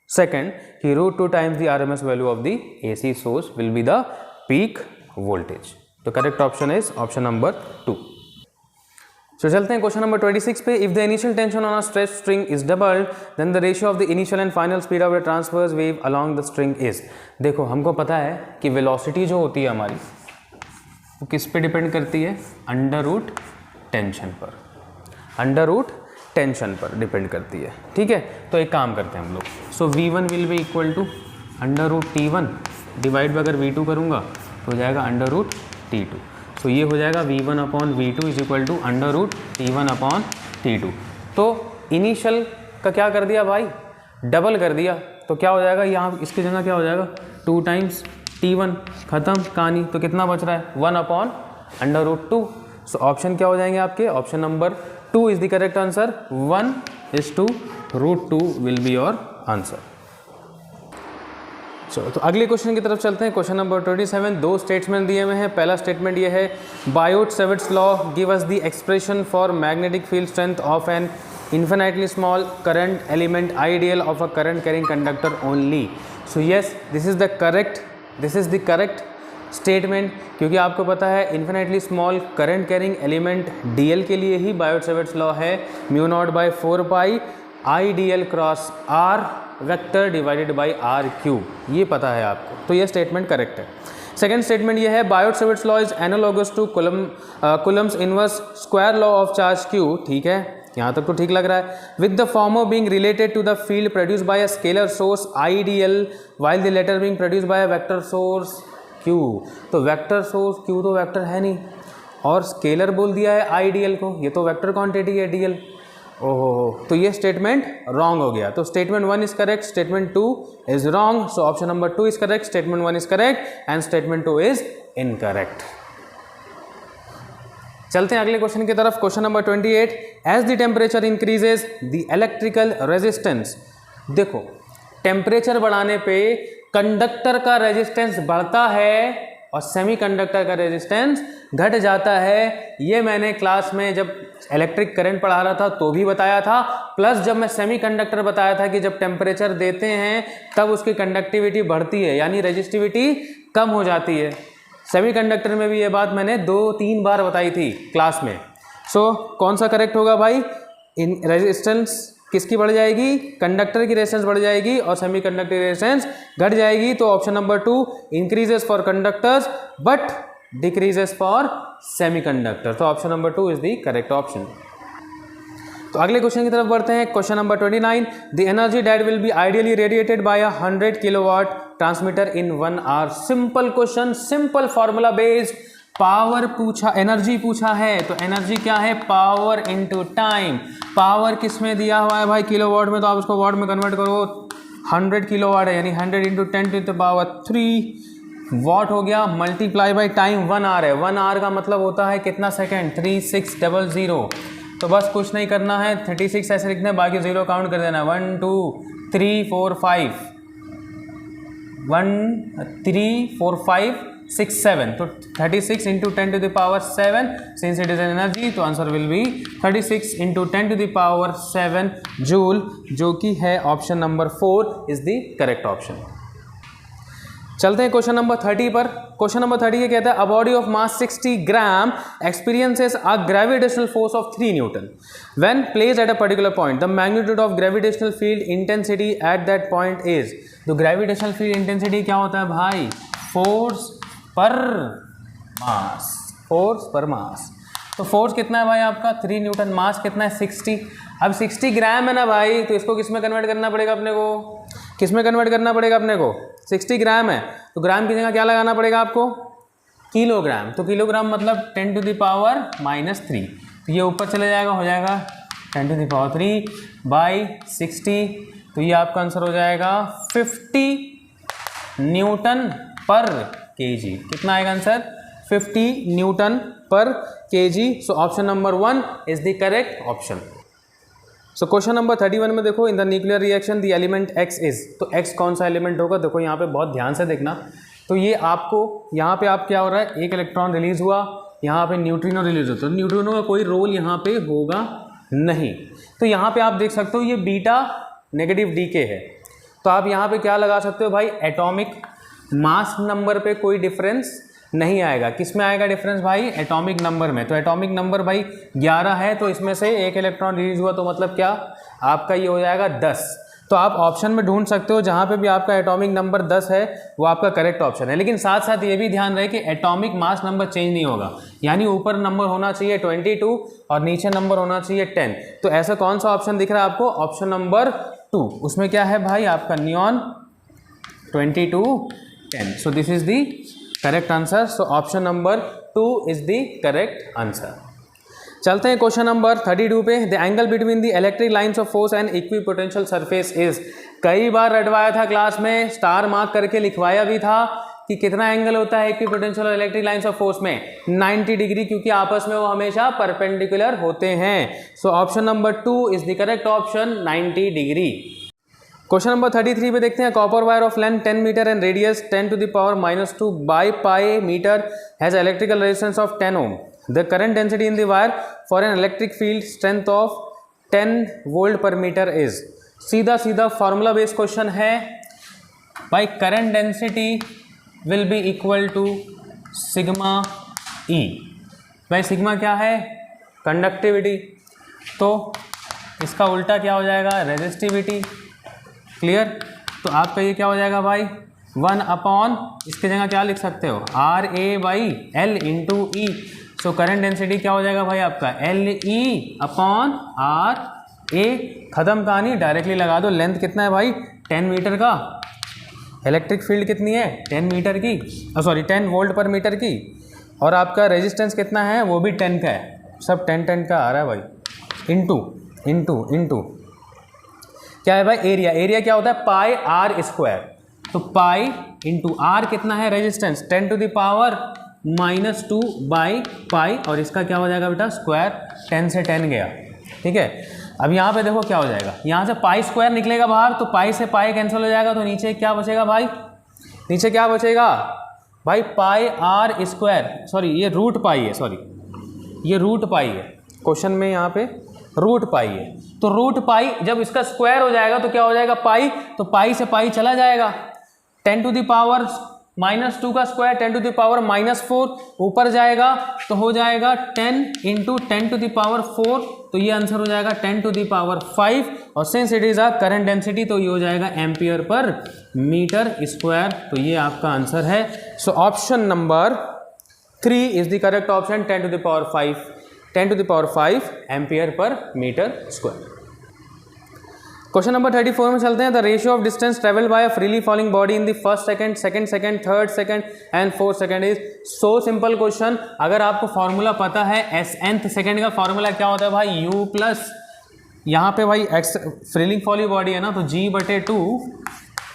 सेकंड कि √2 times the RMS value of the AC source will be the peak voltage. तो correct option is option number 2। So चलते हैं क्वेश्चन नंबर 26 पे। If the initial tension on a stretch string is doubled then the ratio of the initial and final speed of the transverse wave along the string is. देखो हमको पता है कि velocity जो होती है हमारी वो किस पे डिपेंड करती है, अंडर रूट टेंशन पर, अंडर रूट टेंशन पर डिपेंड करती है। ठीक है, तो एक काम करते हैं हम लोग। So v1 will be equal to under root t1 divide में अगर v2 करूँगा तो हो जाएगा अंडर रूट t2। तो ये हो जाएगा v1 upon v2 is equal to under root t1 upon t2। तो इनिशियल का क्या कर दिया भाई, डबल कर दिया। तो क्या हो जाएगा, यहाँ इसकी जगह क्या हो जाएगा 2 टाइम्स t1। खत्म कहानी। तो कितना बच रहा है, 1 upon under root 2। So option क्या हो जाएंगे आपके, option number 2 is the correct answer. 1 is to √2 will be your answer. चलो तो अगले क्वेश्चन की तरफ चलते हैं। क्वेश्चन नंबर 27, दो स्टेटमेंट दिए हुए हैं। पहला स्टेटमेंट ये है, Biot-Savart's law give us the expression for magnetic field strength of an infinitely small current element ideal of a current carrying conductor only। so yes, this is the correct statement, क्योंकि आपको पता है infinitely small current carrying element dl के लिए ही बायोट-सैवर्ट्स law है μ0/4 I dl cross r vector divided by r cube. ये पता है आपको, तो ये स्टेटमेंट करेक्ट है। सेकेंड स्टेटमेंट ये है, Biot-Savart's law is analogous to Coulomb's inverse square law of charge q। ठीक है, यहाँ तक तो ठीक लग रहा है। With the former being related to the field produce by a scalar source I dl while the latter being produce by a vector source q। तो वेक्टर सोर्स q तो वेक्टर है नहीं, और स्केलर बोल दिया है I dl को, ये तो वेक्टर क्वांटिटी है dl। ओहो, तो ये स्टेटमेंट रॉन्ग हो गया। तो statement 1 is correct, statement 2 is wrong. So option number 2 is correct, statement 1 is correct and statement 2 is incorrect. चलते हैं अगले क्वेश्चन की तरफ। Question number 28, as the temperature increases the electrical resistance. देखो टेम्परेचर बढ़ाने पे कंडक्टर का रेजिस्टेंस बढ़ता है और सेमीकंडक्टर का रेजिस्टेंस घट जाता है। ये मैंने क्लास में जब इलेक्ट्रिक करंट पढ़ा रहा था तो भी बताया था, प्लस जब मैं सेमीकंडक्टर बताया था कि जब टेम्परेचर देते हैं तब उसकी कंडक्टिविटी बढ़ती है, यानी रेजिस्टिविटी कम हो जाती है। सेमीकंडक्टर में भी ये बात मैंने 2-3 बार बताई थी क्लास में। सो कौन सा करेक्ट होगा भाई? इन रेजिस्टेंस किसकी बढ़ जाएगी? कंडक्टर की रेजिस्टेंस बढ़ जाएगी और सेमीकंडक्टर की रेजिस्टेंस घट जाएगी। तो option number 2 increases for conductors but decreases for semiconductor. तो option number 2 is the correct option. तो अगले क्वेश्चन की तरफ बढ़ते हैं। Question number 29, the energy that will be ideally radiated by 100 kilowatt transmitter in 1 hour. Simple question, simple formula based. Power पूछा, energy पूछा है, तो एनर्जी क्या है? Power into time. पावर किस में दिया हुआ है भाई? किलोवाट में, तो आप उसको वाट में कन्वर्ट करो। 100 किलोवाट है, यानी 100 इंटू 10 टू द पावर 3 वाट हो गया, मल्टीप्लाई बाई टाइम 1 आवर है। 1 आवर का मतलब होता है कितना सेकेंड? 3600। तो बस कुछ नहीं करना है, 36 ऐसे लिखना है, बाकी 0 काउंट कर देना। 1 2 3 4 5 1 3 4 5 6 7। तो 36 into 10 to the power 7, since it is an energy, तो answer will be 36 into 10 to the power 7 joule, जो कि है option number 4 is the correct option. चलते हैं क्वेश्चन नंबर 30 पर। क्वेश्चन नंबर 30 ये कहता है, a body of mass 60 gram experiences a gravitational force of 3 Newton when placed at a particular point. The magnitude of gravitational field intensity at that point is. तो gravitational field intensity क्या होता है भाई? Force पर मास, force पर मास। तो force कितना है भाई आपका? 3 न्यूटन। मास कितना है? 60। अब 60 ग्राम है ना भाई, तो इसको किस में कन्वर्ट करना पड़ेगा अपने को? किस में कन्वर्ट करना पड़ेगा अपने को? 60 ग्राम है, तो ग्राम की जगह क्या लगाना पड़ेगा आपको? किलोग्राम। तो किलोग्राम मतलब 10 टू द पावर -3। तो ये ऊपर चले जाएगा, हो जाएगा 10 टू द पावर 3 बाई 60। तो ये आपका आंसर हो जाएगा 50 न्यूटन पर केजी। कितना आएगा आंसर? 50 न्यूटन पर KG. So option number 1 is the correct option. So question number 31 में देखो, in the nuclear reaction the element X is. तो X कौन सा एलिमेंट होगा? देखो यहाँ पे बहुत ध्यान से देखना। तो ये आपको यहाँ पे आप क्या हो रहा है, एक इलेक्ट्रॉन रिलीज हुआ, यहाँ पे न्यूट्रिनो रिलीज होता है। तो न्यूट्रिनो का कोई रोल यहाँ पे होगा नहीं। तो यहाँ पे आप देख सकते हो ये बीटा नेगेटिव डीके है। तो आप यहाँ पे क्या लगा सकते हो भाई? एटॉमिक मास नंबर पे कोई डिफरेंस नहीं आएगा। किस में आएगा डिफरेंस भाई? एटॉमिक नंबर में। तो एटॉमिक नंबर भाई 11 है, तो इसमें से एक इलेक्ट्रॉन रिलीज हुआ, तो मतलब क्या आपका ये हो जाएगा 10। तो आप ऑप्शन में ढूंढ सकते हो जहाँ पे भी आपका एटॉमिक नंबर 10 है वो आपका करेक्ट ऑप्शन है। लेकिन साथ साथ ये भी ध्यान रहे कि एटॉमिक मास नंबर चेंज नहीं होगा, यानी ऊपर नंबर होना चाहिए 22 और नीचे नंबर होना चाहिए 10। तो ऐसा कौन सा ऑप्शन दिख रहा है आपको? Option number 2। उसमें क्या है भाई आपका? Neon 22 10। So this is the correct answer. So option number 2 is the correct answer. चलते हैं क्वेश्चन नंबर 32 पे। The angle between the electric lines of force and equipotential surface is. कई बार रटवाया था क्लास में, स्टार मार्क करके लिखवाया भी था कि कितना एंगल होता है इक्विपोटेंशियल और इलेक्ट्रिक लाइन्स ऑफ फोर्स में? 90 डिग्री, क्योंकि आपस में वो हमेशा परपेंडिकुलर होते हैं। So option number 2 is the correct option, 90 degree. Question number 33 पे देखते हैं, copper wire of length 10 metre and radius 10 to the power -2 by pi metre has electrical resistance of 10 ohm. The current density in the wire for an electric field strength of 10 volt per metre is. सीधा सीधा formula based question है भाई। Current density will be equal to sigma E. भाई sigma क्या है? Conductivity. तो इसका उल्टा क्या हो जाएगा? रेजिस्टिविटी। क्लियर? तो आपका ये क्या हो जाएगा भाई? 1 अपॉन, इसकी जगह क्या लिख सकते हो? RA/L इंटू ई। सो करंट डेंसिटी क्या हो जाएगा भाई आपका? LE upon RA। खत्म कहानी, डायरेक्टली लगा दो। लेंथ कितना है भाई? 10 मीटर का। इलेक्ट्रिक फील्ड कितनी है? 10 मीटर की, सॉरी 10 वोल्ट पर मीटर की। और आपका रेजिस्टेंस कितना है? वो भी 10 का है। सब 10 का आ रहा है भाई। इंटू क्या है भाई? एरिया। एरिया क्या होता है? Pi R square. तो पाई इंटू आर कितना है? Resistance 10 to the power -2 by pi, और इसका क्या हो जाएगा बेटा? स्क्वायर। 10 से 10 गया, ठीक है। अब यहाँ पे देखो क्या हो जाएगा, यहाँ से पाई स्क्वायर निकलेगा बाहर, तो पाई से पाई कैंसिल हो जाएगा, तो नीचे क्या बचेगा भाई? नीचे क्या बचेगा भाई, पाई आर स्क्वायर, सॉरी ये रूट पाई है, सॉरी ये रूट पाई है, क्वेश्चन में यहाँ पे रूट पाई है। तो रूट पाई जब इसका स्क्वायर हो जाएगा तो क्या हो जाएगा पाई, तो पाई से पाई चला जाएगा, 10 टू द पावर -2 का स्क्वायर 10 टू द पावर -4 ऊपर जाएगा तो हो जाएगा 10 इंटू 10 टू द पावर 4, तो ये आंसर हो जाएगा 10 टू द पावर 5, और since it is a current density तो ये हो जाएगा एम्पियर पर मीटर स्क्वायर, तो ये आपका आंसर है। So option number 3 is the correct option, 10 to the power 5, 10 to the power 5 ampere per metre square. Question number 34 में चलते हैं। The ratio of distance travelled by a freely falling body in the first second, second second, third second and fourth second is so simple question. अगर आपको formula पता है S nth second का formula क्या होता है भाई, u प्लस यहाँ पे भाई एक्स फ्रीली फॉलिंग बॉडी है ना, तो g/2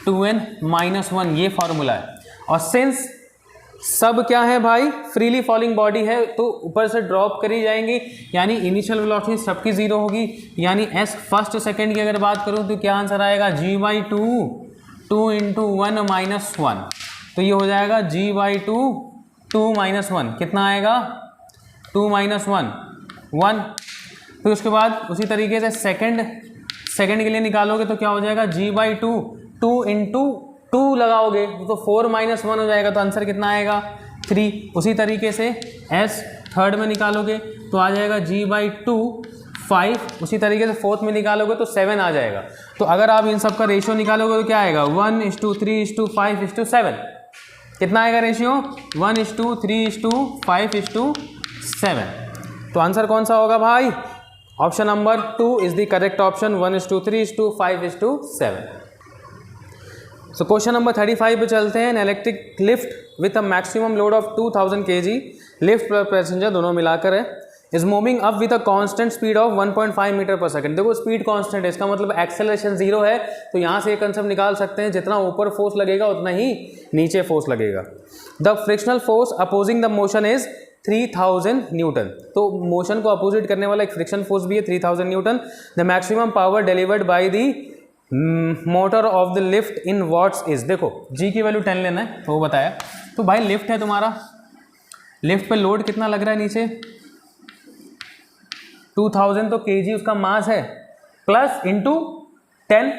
2n-1 ये फॉर्मूला है। और सिंस सब क्या है भाई, फ्रीली फॉलिंग बॉडी है तो ऊपर से ड्रॉप करी जाएंगी, यानी इनिशियल वेलोसिटी सबकी जीरो होगी, यानी एस फर्स्ट सेकंड की अगर बात करूं तो क्या आंसर आएगा g/2 2 इंटू 1 -1, तो ये हो जाएगा g/2 2 -1 कितना आएगा 2 -1 1। फिर उसके बाद उसी तरीके से सेकंड के लिए निकालोगे तो क्या हो जाएगा g/2 2 इंटू 2 लगाओगे तो 4 -1 हो जाएगा, तो आंसर कितना आएगा 3। उसी तरीके से एस थर्ड में निकालोगे तो आ जाएगा g/2 5, उसी तरीके से फोर्थ में निकालोगे तो 7 आ जाएगा। तो अगर आप इन सब का रेशियो निकालोगे तो क्या आएगा 1:3:5:7, कितना आएगा रेशियो 1:3:5:7। तो आंसर कौन सा होगा भाई, option number 2 is the correct option, 1:3:5:7। So question number 35 पे चलते हैं। An electric lift with a maximum load of 2000 kg, lift पर पैसेंजर दोनों मिलाकर है, is moving up with a constant speed of 1.5 metre per second. देखो speed constant है, इसका मतलब एक्सेलरेशन 0 है, तो यहाँ से एक कंसेप्ट निकाल सकते हैं, जितना ऊपर फोर्स लगेगा उतना ही नीचे फोर्स लगेगा। The frictional force opposing the motion is 3000 newton, तो मोशन को अपोजिट करने वाला एक फ्रिक्शन फोर्स भी है 3000 newton. The maximum power delivered by the motor of the lift in watts is, देखो जी की वैल्यू 10 लेना है तो वो बताया। तो भाई लिफ्ट है तुम्हारा, लिफ्ट पे लोड कितना लग रहा है नीचे 2000, तो केजी उसका मास है, plus into 10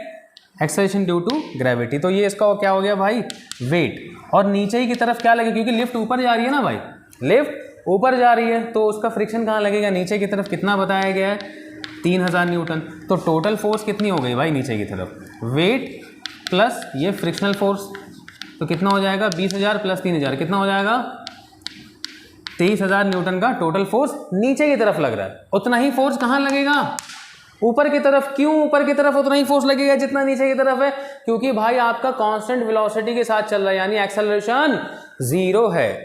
acceleration due to gravity, तो ये इसका क्या हो गया भाई वेट। और नीचे ही की तरफ क्या लगेगा, क्योंकि लिफ्ट ऊपर जा रही है ना भाई, लिफ्ट ऊपर जा रही है तो उसका फ्रिक्शन कहाँ लगेगा, नीचे की तरफ। कितना बताया गया है 3000 न्यूटन, तो टोटल फोर्स कितनी हो गई भाई नीचे की तरफ, वेट प्लस ये फ्रिक्शनल फोर्स, तो कितना हो जाएगा 20000 प्लस 3000 कितना हो जाएगा 23000 न्यूटन का टोटल फोर्स नीचे की तरफ लग रहा है। उतना ही फोर्स कहाँ लगेगा ऊपर की तरफ। क्यों ऊपर की तरफ उतना ही फोर्स लगेगा जितना नीचे की तरफ है, क्योंकि भाई आपका कांस्टेंट वेलोसिटी के साथ चल रहा है, यानी एक्सेलरेशन 0 है।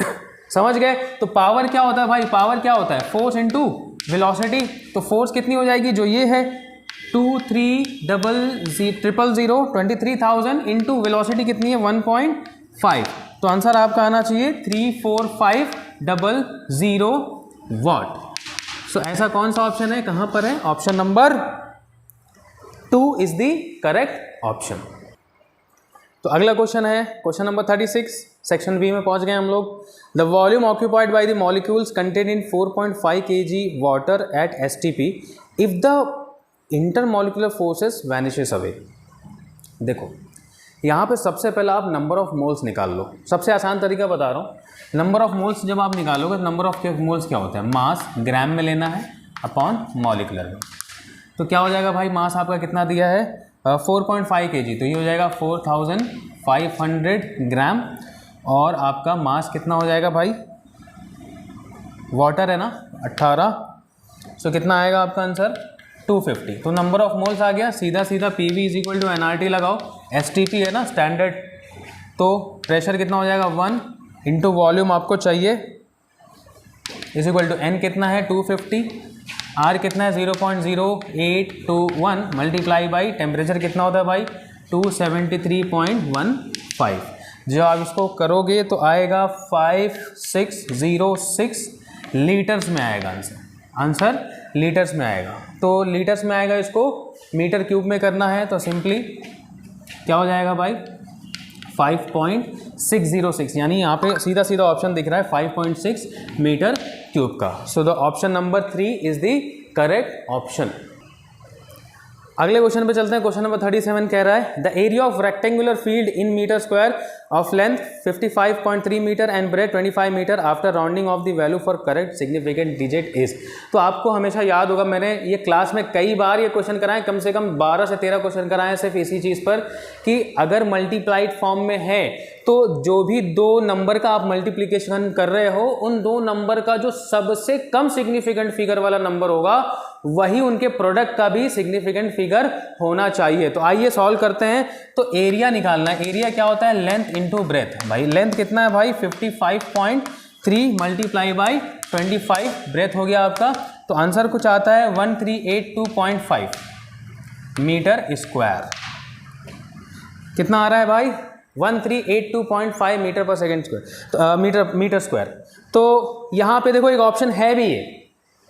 समझ गए। तो पावर क्या होता है भाई, पावर क्या होता है फोर्स इनटू वेलोसिटी। तो फोर्स कितनी हो जाएगी, जो ये है 23,000 इंटू वेलोसिटी कितनी है 1.5, तो आंसर आपका आना चाहिए 34500 वाट। सो ऐसा कौन सा ऑप्शन है, कहां पर है, option number 2 is the correct option. तो अगला क्वेश्चन है क्वेश्चन नंबर 36, सेक्शन बी में पहुंच गए हम लोग। The volume occupied by the molecules contain in 4.5 kg water at STP if the intermolecular forces vanishes away. देखो यहाँ पे सबसे पहले आप नंबर ऑफ मोल्स निकाल लो, सबसे आसान तरीका बता रहा हूँ। नंबर ऑफ मोल्स जब आप निकालोगे, नंबर ऑफ मोल्स क्या होता है, मास ग्राम में लेना है अपॉन मॉलिक्यूलर में। तो क्या हो जाएगा भाई, मास आपका कितना दिया है 4.5 kg, तो ये हो जाएगा 4500 ग्राम, और आपका मास कितना हो जाएगा भाई, वाटर है ना 18, सो कितना आएगा आपका आंसर 250। तो नंबर ऑफ मोल्स आ गया, सीधा सीधा PV is equal to NRT लगाओ, STP है ना स्टैंडर्ड, तो प्रेशर कितना हो जाएगा 1 इंटू वॉल्यूम आपको चाहिए इज इक्वल टू N कितना है 250, R कितना है 0.0821 मल्टीप्लाई बाई टेम्परेचर कितना होता है भाई 273.15। जो आप इसको करोगे तो आएगा 5606 लीटर्स में आएगा आंसर लीटर्स में आएगा। तो लीटर्स में आएगा, इसको मीटर क्यूब में करना है तो सिंपली क्या हो जाएगा भाई 5.6 606, यानी यहाँ पे सीधा सीधा ऑप्शन दिख रहा है 5.6 मीटर क्यूब का। So the option number 3 is the correct option. अगले क्वेश्चन पे चलते हैं। क्वेश्चन नंबर 37 कह रहा है the area of rectangular field in metre square of length 55.3 metre and breadth 25 metre after rounding off the value for correct significant digit is. तो आपको हमेशा याद होगा, मैंने ये क्लास में कई बार ये क्वेश्चन कराए, कम से कम 12 से 13 क्वेश्चन कराए सिर्फ इसी चीज़ पर कि अगर मल्टीप्लाइड फॉर्म में है तो जो भी दो नंबर का आप मल्टीप्लीकेशन कर रहे हो, उन दो नंबर का जो सबसे कम सिग्निफिकेंट फिगर वाला नंबर होगा वही उनके प्रोडक्ट का भी सिग्निफिकेंट फिगर होना चाहिए। तो आइए सॉल्व करते हैं। तो एरिया निकालना है। एरिया क्या होता है? Length into breadth. भाई लेंथ कितना है भाई? 55.3 मल्टीप्लाई बाई 25 ब्रेथ हो गया आपका। तो आंसर कुछ आता है 1382.5 मीटर स्क्वायर। कितना आ रहा है भाई? 1382.5 मीटर पर सेकेंड स्क्वायर, तो मीटर स्क्वायर। तो यहाँ पे देखो एक ऑप्शन है भी ये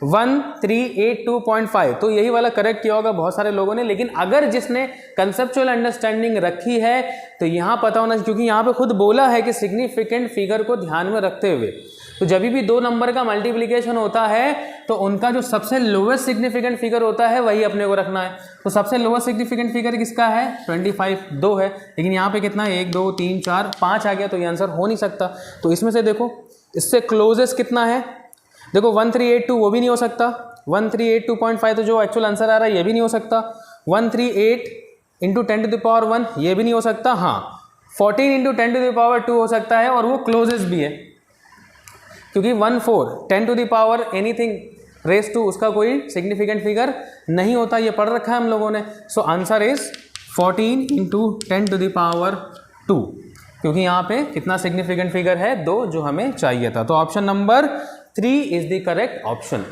1382.5, तो यही वाला करेक्ट किया होगा बहुत सारे लोगों ने। लेकिन अगर जिसने कंसेप्चुअल अंडरस्टैंडिंग रखी है तो यहाँ पता होना, क्योंकि यहाँ पे खुद बोला है कि सिग्निफिकेंट फिगर को ध्यान में रखते हुए, तो जब भी दो नंबर का मल्टीप्लिकेशन होता है तो उनका जो सबसे लोवेस्ट सिग्निफिकेंट फिगर होता है वही अपने को रखना है। तो सबसे लोवेस्ट सिग्निफिकेंट फिगर किसका है? 25, 2 है। लेकिन यहाँ पे कितना है? 1 2 3 4 5 आ गया, तो ये आंसर हो नहीं सकता। तो इसमें से देखो इससे क्लोजेस्ट कितना है? देखो 1382 वो भी नहीं हो सकता, 1382.5 तो जो एक्चुअल आंसर आ रहा है ये भी नहीं हो सकता, 138 इंटू 10 टू द पावर 1 ये भी नहीं हो सकता। हाँ 14 इंटू 10 टू द पावर 2 हो सकता है, और वो क्लोजेस्ट भी है, क्योंकि 14 10 to the power anything raise to उसका कोई सिग्निफिकेंट फिगर नहीं होता, ये पढ़ रखा है हम लोगों ने। So answer is 14 into 10 to the power 2, क्योंकि यहाँ पे कितना सिग्निफिकेंट फिगर है? 2, जो हमें चाहिए था। तो option number 3 is the correct option.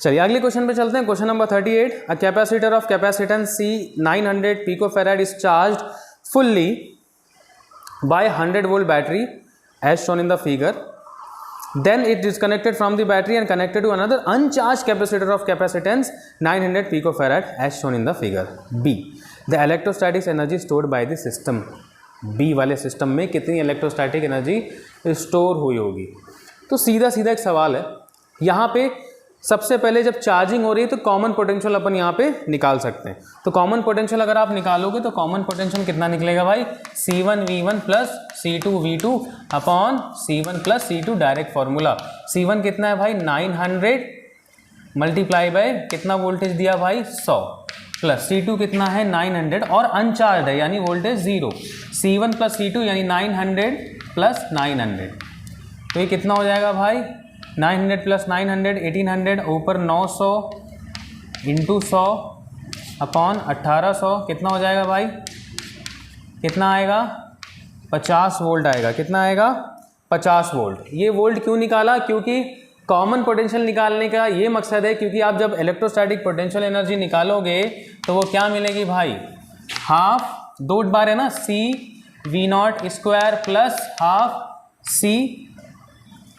चलिए अगले क्वेश्चन पे चलते हैं। Question number 38, a capacitor of capacitance C 900 picofarad is charged fully by 100 volt battery as shown in the figure. Then it disconnected from the battery and connected to another uncharged capacitor of capacitance 900 picofarad as shown in the figure. B. The electrostatic energy stored by the system. B वाले system में कितनी electrostatic energy store हुई होगी? तो सीधा सीधा एक सवाल है। यहाँ पे सबसे पहले जब चार्जिंग हो रही है तो कॉमन पोटेंशियल अपन यहाँ पे निकाल सकते हैं। तो कॉमन पोटेंशियल अगर आप निकालोगे तो कॉमन पोटेंशियल कितना निकलेगा भाई? C1V1 plus C2V2 upon C1 plus C2, direct formula. C1 कितना है भाई? 900 मल्टीप्लाई बाय कितना वोल्टेज दिया भाई? 100, प्लस C2 कितना है? 900 और अनचार्ज है यानी वोल्टेज 0। C1 प्लस C2 यानी 900 प्लस 900, तो ये कितना हो जाएगा भाई? 900 प्लस 900 1800, ऊपर 900 इंटू 100 अपॉन 1800, कितना हो जाएगा भाई? कितना आएगा? 50 वोल्ट आएगा। कितना आएगा? 50 वोल्ट। ये वोल्ट क्यों निकाला? क्योंकि कॉमन पोटेंशियल निकालने का ये मकसद है, क्योंकि आप जब इलेक्ट्रोस्टैटिक पोटेंशियल एनर्जी निकालोगे तो वो क्या मिलेगी भाई? हाफ, 2 बार है ना, CV0 square plus half C,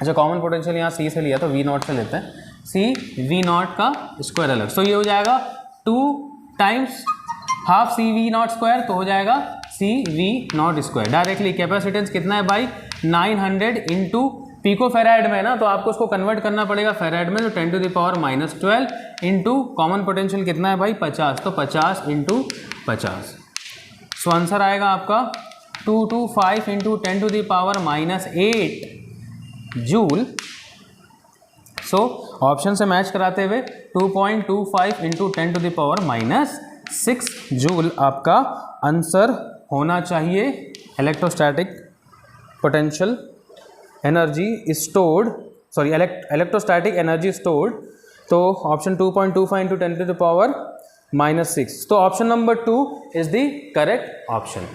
अच्छा कॉमन पोटेंशियल यहाँ C से लिया तो V0 से लेते हैं, CV0 का स्क्वायर अलग। सो ये हो जाएगा 2 टाइम्स हाफ CV0 स्क्वायर, तो हो जाएगा CV0 स्क्वायर। डायरेक्टली कैपेसिटेंस कितना है भाई? 900 इंटू पिको फेराड में है ना, तो आपको उसको कन्वर्ट करना पड़ेगा फेराड में, तो 10 to the power -12 into common potential कितना है भाई? 50, तो 50 इंटू 50। सो आंसर आएगा आपका 225 into 10 to the power -8 joule. So option से मैच कराते हुए 2.25 into 10 to the power -6 joule आपका आंसर होना चाहिए। Electrostatic potential energy stored, sorry electrostatic energy stored, तो option 2.25 into 10 to the power -6, तो option number 2 is the correct option.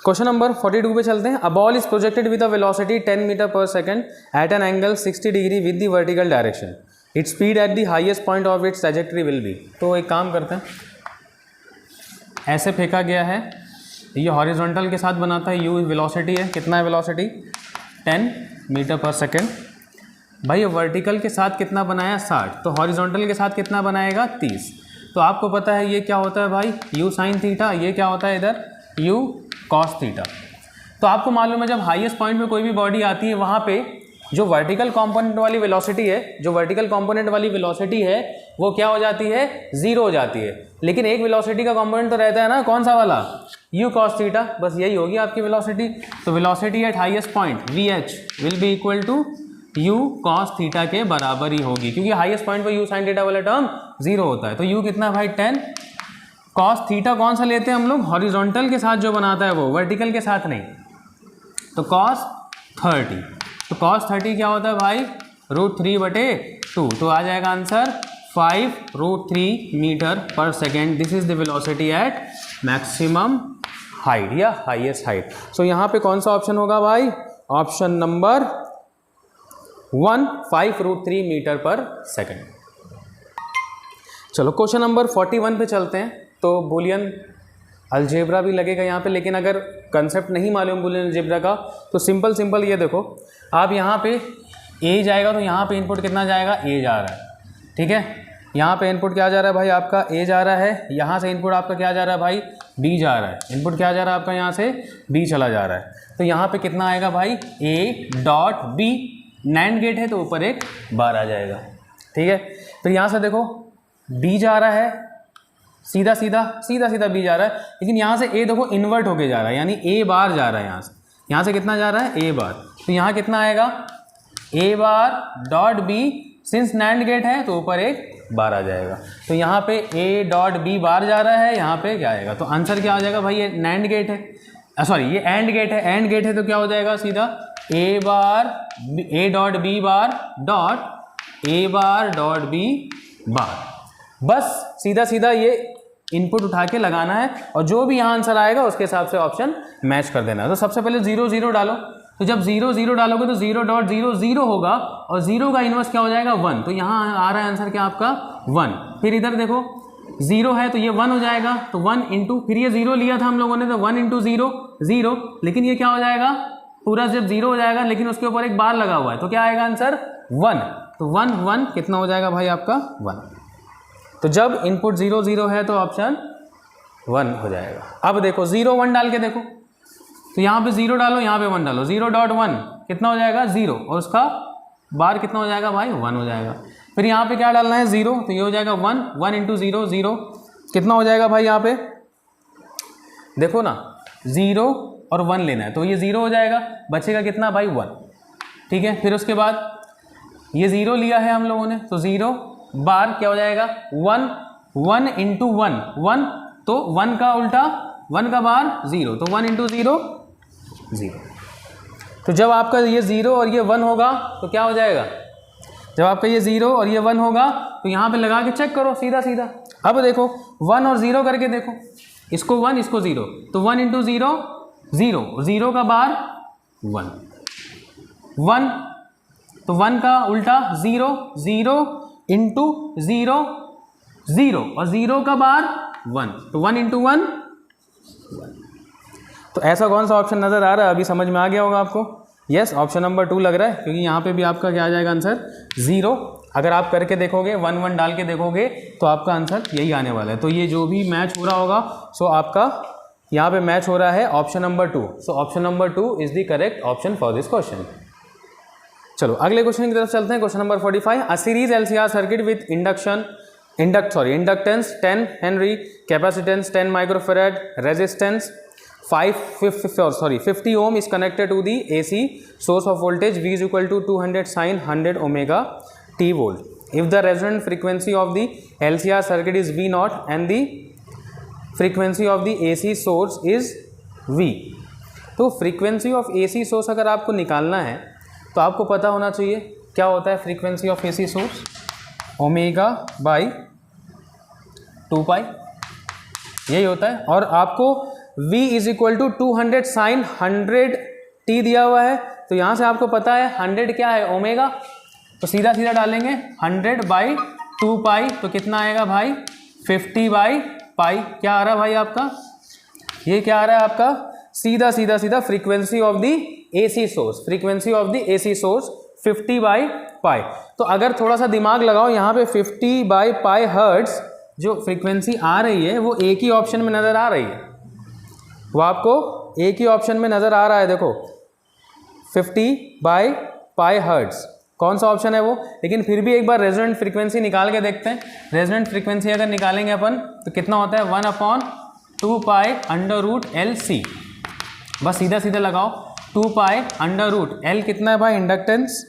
Question number 42 पे चलते हैं। A ball is projected with a velocity 10 metre per second at an angle 60 degree with the vertical direction. Its speed at the highest point of its trajectory will be. तो एक काम करते हैं, ऐसे फेंका गया है, ये हॉरिजॉन्टल के साथ बनाता है, u वेलोसिटी है, कितना है वेलोसिटी? 10 metre per second. भाई वर्टिकल के साथ कितना बनाया? 60, तो हॉरिजॉन्टल के साथ कितना बनाएगा? 30। तो आपको पता है ये क्या होता है भाई? u साइन थीटा, ये क्या होता है इधर? u cos theta. तो आपको मालूम है जब हाईएस्ट पॉइंट पे कोई भी बॉडी आती है वहाँ पे जो वर्टिकल कंपोनेंट वाली वेलोसिटी है, वो क्या हो जाती है, जीरो हो जाती है। लेकिन एक वेलोसिटी का कंपोनेंट तो रहता है ना, कौन सा वाला, u cos थीटा, बस यही होगी आपकी वेलोसिटी। तो velocity at highest point vh will be equal to u cos theta के बराबर ही होगी, क्योंकि हाईएस्ट पॉइंट पर u sin थीटा वाला टर्म जीरो होता है। तो u कितना है भाई 10 cos थीटा कौन सा लेते हैं हम लोग, हॉरिजॉन्टल के साथ जो बनाता है वो, वर्टिकल के साथ नहीं। तो cos 30, तो cos 30 क्या होता है भाई, √3/2, तो आ जाएगा आंसर 5√3 मीटर पर second. This is the velocity at maximum height या हाईएस्ट हाइट। सो यहाँ पे कौन सा ऑप्शन होगा भाई, ऑप्शन नंबर 1, 5√3 मीटर पर सेकेंड। चलो क्वेश्चन नंबर 41 पे चलते हैं। तो बुलियन अलजेब्रा भी लगेगा यहाँ पे, लेकिन अगर कंसेप्ट नहीं मालूम बुलियन अलजेब्रा का तो सिंपल ये देखो, आप यहाँ पे ए जाएगा तो यहाँ पे इनपुट कितना जाएगा, ए जा रहा है, ठीक है। यहाँ पे इनपुट क्या जा रहा है भाई आपका, ए जा रहा है। यहाँ से इनपुट आपका क्या जा रहा है भाई, बी जा रहा है। इनपुट क्या जा रहा है आपका, यहाँ से बी चला जा रहा है। तो यहाँ पे कितना आएगा भाई, A dot B, NAND gate है तो ऊपर एक बार आ जाएगा, ठीक है। फिर यहाँ से देखो बी जा रहा है, सीधा सीधा बी जा रहा है, लेकिन यहाँ से ए देखो इन्वर्ट होके जा रहा है, यानी ए बार जा रहा है। यहाँ से कितना जा रहा है, ए बार। तो यहाँ कितना आएगा, A bar dot B, since NAND gate है तो ऊपर एक बार आ जाएगा। तो यहाँ पे ए डॉट बी बार जा रहा है, यहाँ पे क्या आएगा, तो आंसर क्या आ जाएगा भाई, ये नैंड गेट है, सॉरी ये एंड गेट है। एंड गेट है तो क्या हो जाएगा, सीधा A dot B bar dot A bar dot B bar. बस सीधा ये इनपुट उठा के लगाना है और जो भी यहाँ आंसर आएगा उसके हिसाब से ऑप्शन मैच कर देना है। तो सबसे पहले 0 0 डालो, तो जब 0 0 डालोगे तो 0.0 0 होगा और 0 का इनवर्स क्या हो जाएगा, 1। तो यहाँ आ रहा है आंसर क्या आपका 1। फिर इधर देखो 0 है तो ये 1 हो जाएगा, तो 1 इंटू, फिर ये 0 लिया था हम लोगों ने तो 1 इंटू 0 0, लेकिन ये क्या हो जाएगा, पूरा जब 0 हो जाएगा लेकिन उसके ऊपर एक बार लगा हुआ है तो क्या आएगा आंसर 1। तो 1 1 कितना हो जाएगा भाई आपका 1। तो जब इनपुट 0 0 है तो ऑप्शन 1 हो जाएगा। अब देखो 0 1 डाल के देखो, तो यहाँ पे 0 डालो, यहाँ पे 1 डालो, 0.1 कितना हो जाएगा 0, और उसका बार कितना हो जाएगा भाई 1 हो जाएगा। फिर यहाँ पे क्या डालना है 0, तो ये हो जाएगा 1 1 इंटू 0 0 कितना हो जाएगा भाई, यहाँ पे देखो ना 0 और 1 लेना है तो ये 0 हो जाएगा, बचेगा कितना भाई 1, ठीक है। फिर उसके बाद ये 0 लिया है हम लोगों ने तो 0 बार क्या हो जाएगा 1 1 इंटू 1 1, तो 1 का उल्टा 1 का बार 0, तो 1 इंटू 0 0। तो जब आपका ये 0 और ये 1 होगा तो क्या हो जाएगा, जब आपका ये 0 और ये 1 होगा तो यहाँ पे लगा के चेक करो सीधा। अब देखो 1 और 0 करके देखो, इसको 1 इसको 0, तो 1 इंटू 0 0, 0 का बार 1 1, तो 1 का उल्टा 0 0 इंटू 0 0, और 0 का बार 1, तो 1 इंटू 1 1। तो ऐसा कौन सा ऑप्शन नज़र आ रहा है, अभी समझ में आ गया होगा आपको। यस, ऑप्शन नंबर 2 लग रहा है, क्योंकि यहाँ पे भी आपका क्या आ जाएगा आंसर 0। अगर आप करके देखोगे 1 1 डाल के देखोगे तो आपका आंसर यही आने वाला है। तो ये जो भी मैच हो रहा होगा सो आपका यहाँ पे मैच हो रहा है option number 2। So option number 2 is the correct option for this question. चलो अगले क्वेश्चन की तरफ चलते हैं। Question number 45, a series LCR circuit with inductance 10 Henry, capacitance 10 microfarad, resistance 50 ohm is connected to the AC source of voltage V is equal to 200 sin 100 omega t volt. If the resonant frequency of the LCR circuit is V naught and the frequency of the AC source is V, तो frequency of AC source अगर आपको निकालना है तो आपको पता होना चाहिए क्या होता है frequency of AC source, omega by 2 pi यही होता है। और आपको V is equal to 200 sine 100 t दिया हुआ है, तो यहाँ से आपको पता है 100 क्या है ओमेगा, तो सीधा डालेंगे 100 बाई 2 पाई, तो कितना आएगा भाई 50 बाई पाई। क्या आ रहा है भाई आपका, ये क्या आ रहा है आपका सीधा frequency of the AC source, frequency of the AC source 50 by pi. तो अगर थोड़ा सा दिमाग लगाओ, यहाँ पे 50 बाई पाई हर्ट्ज जो फ्रीक्वेंसी आ रही है वो एक ही ऑप्शन में नज़र आ रही है, वो आपको एक ही ऑप्शन में नज़र आ रहा है, देखो 50/π हर्ट्ज़, कौन सा ऑप्शन है वो। लेकिन फिर भी एक बार रेजोनेंट फ्रीक्वेंसी निकाल के देखते हैं। रेजोनेंट फ्रीक्वेंसी अगर निकालेंगे अपन तो कितना होता है 1/2π√LC। बस सीधा सीधा लगाओ, 2π√L कितना है भाई, इंडक्टेंस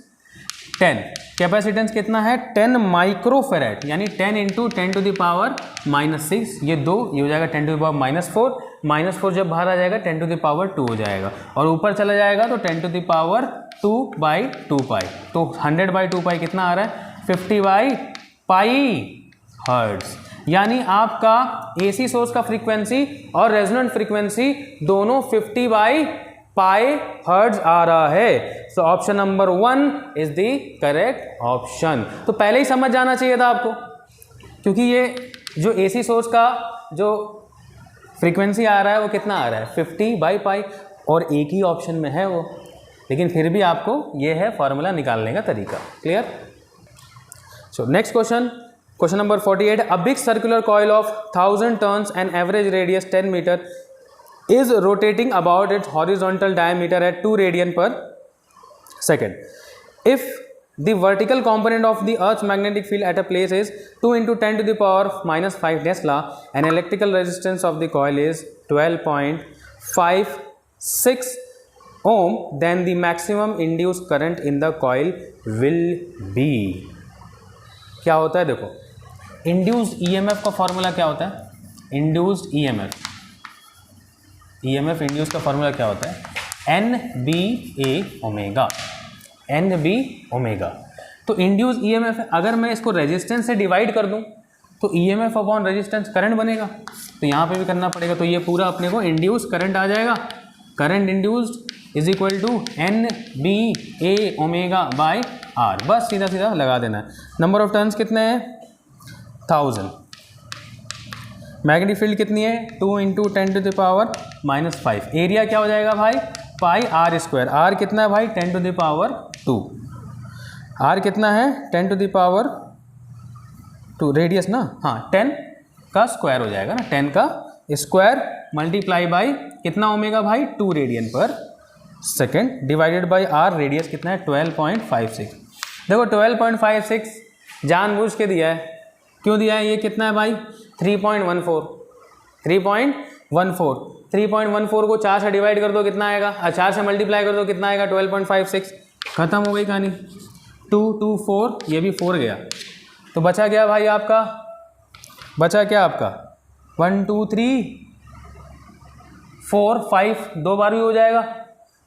10, कैपेसिटेंस कितना है 10 माइक्रोफेरेड, यानी 10 × 10⁻⁻6, ये 2, ये हो जाएगा 10⁻⁻4, -4 जब बाहर आ जाएगा 10⁻2 हो जाएगा, और ऊपर चला जाएगा तो 10⁻2/2π। तो 100/2π कितना आ रहा है 50/π हर्ट्ज़। यानी आपका AC सोर्स का फ्रीक्वेंसी और रेजोनेंट फ्रीक्वेंसी दोनों 50/π हर्ट्ज़ आ रहा है। So option number 1 is the correct option. तो पहले ही समझ जाना चाहिए था आपको, क्योंकि ये जो AC सोर्स का जो फ्रीक्वेंसी आ रहा है वो कितना आ रहा है 50/π, और एक ही ऑप्शन में है वो, लेकिन फिर भी आपको ये है फॉर्मूला निकालने का तरीका। Clear. So next question, question number 48, a big circular coil of 1000 turns and average radius 10 metre is rotating about its horizontal diameter at 2 radian per second. If the vertical component of the Earth's magnetic field at a place is 2 × 10⁻⁻5 Tesla, and electrical resistance of the coil is 12.56 ohm, then the maximum induced current in the coil will be। क्या होता है देखो, induced EMF का formula क्या होता है, induced EMF induce का formula क्या होता है NB⍵। तो इंड्यूस EMF है, अगर मैं इसको रेजिस्टेंस से डिवाइड कर दूं तो EMF अपॉन रेजिस्टेंस करंट बनेगा, तो यहाँ पे भी करना पड़ेगा, तो ये पूरा अपने को इंड्यूस करंट आ जाएगा। Current induced is equal to NB⍵/R। बस सीधा सीधा लगा देना है। नंबर ऑफ टर्न्स कितने हैं 1000, मैग्नेटिक फील्ड कितनी है 2 × 10⁻⁻5, एरिया क्या हो जाएगा भाई πr², r कितना है भाई 10⁻², r कितना है 10⁻², रेडियस ना, हाँ 10 का स्क्वायर हो जाएगा ना, 10 का स्क्वायर मल्टीप्लाई बाई कितना ओमेगा भाई 2 रेडियन पर second, divided by r, radius कितना है 12.56। देखो 12.56 जानबूझ के दिया है, क्यों दिया है, ये कितना है भाई 3.14 को 4 से डिवाइड कर दो कितना आएगा, 4 से मल्टीप्लाई कर दो कितना आएगा 12.56, खत्म हो गई कहानी। 2 2 4, ये भी 4 गया, तो बचा क्या भाई आपका, बचा क्या आपका 1 2 3 4 5, 2 बार भी हो जाएगा,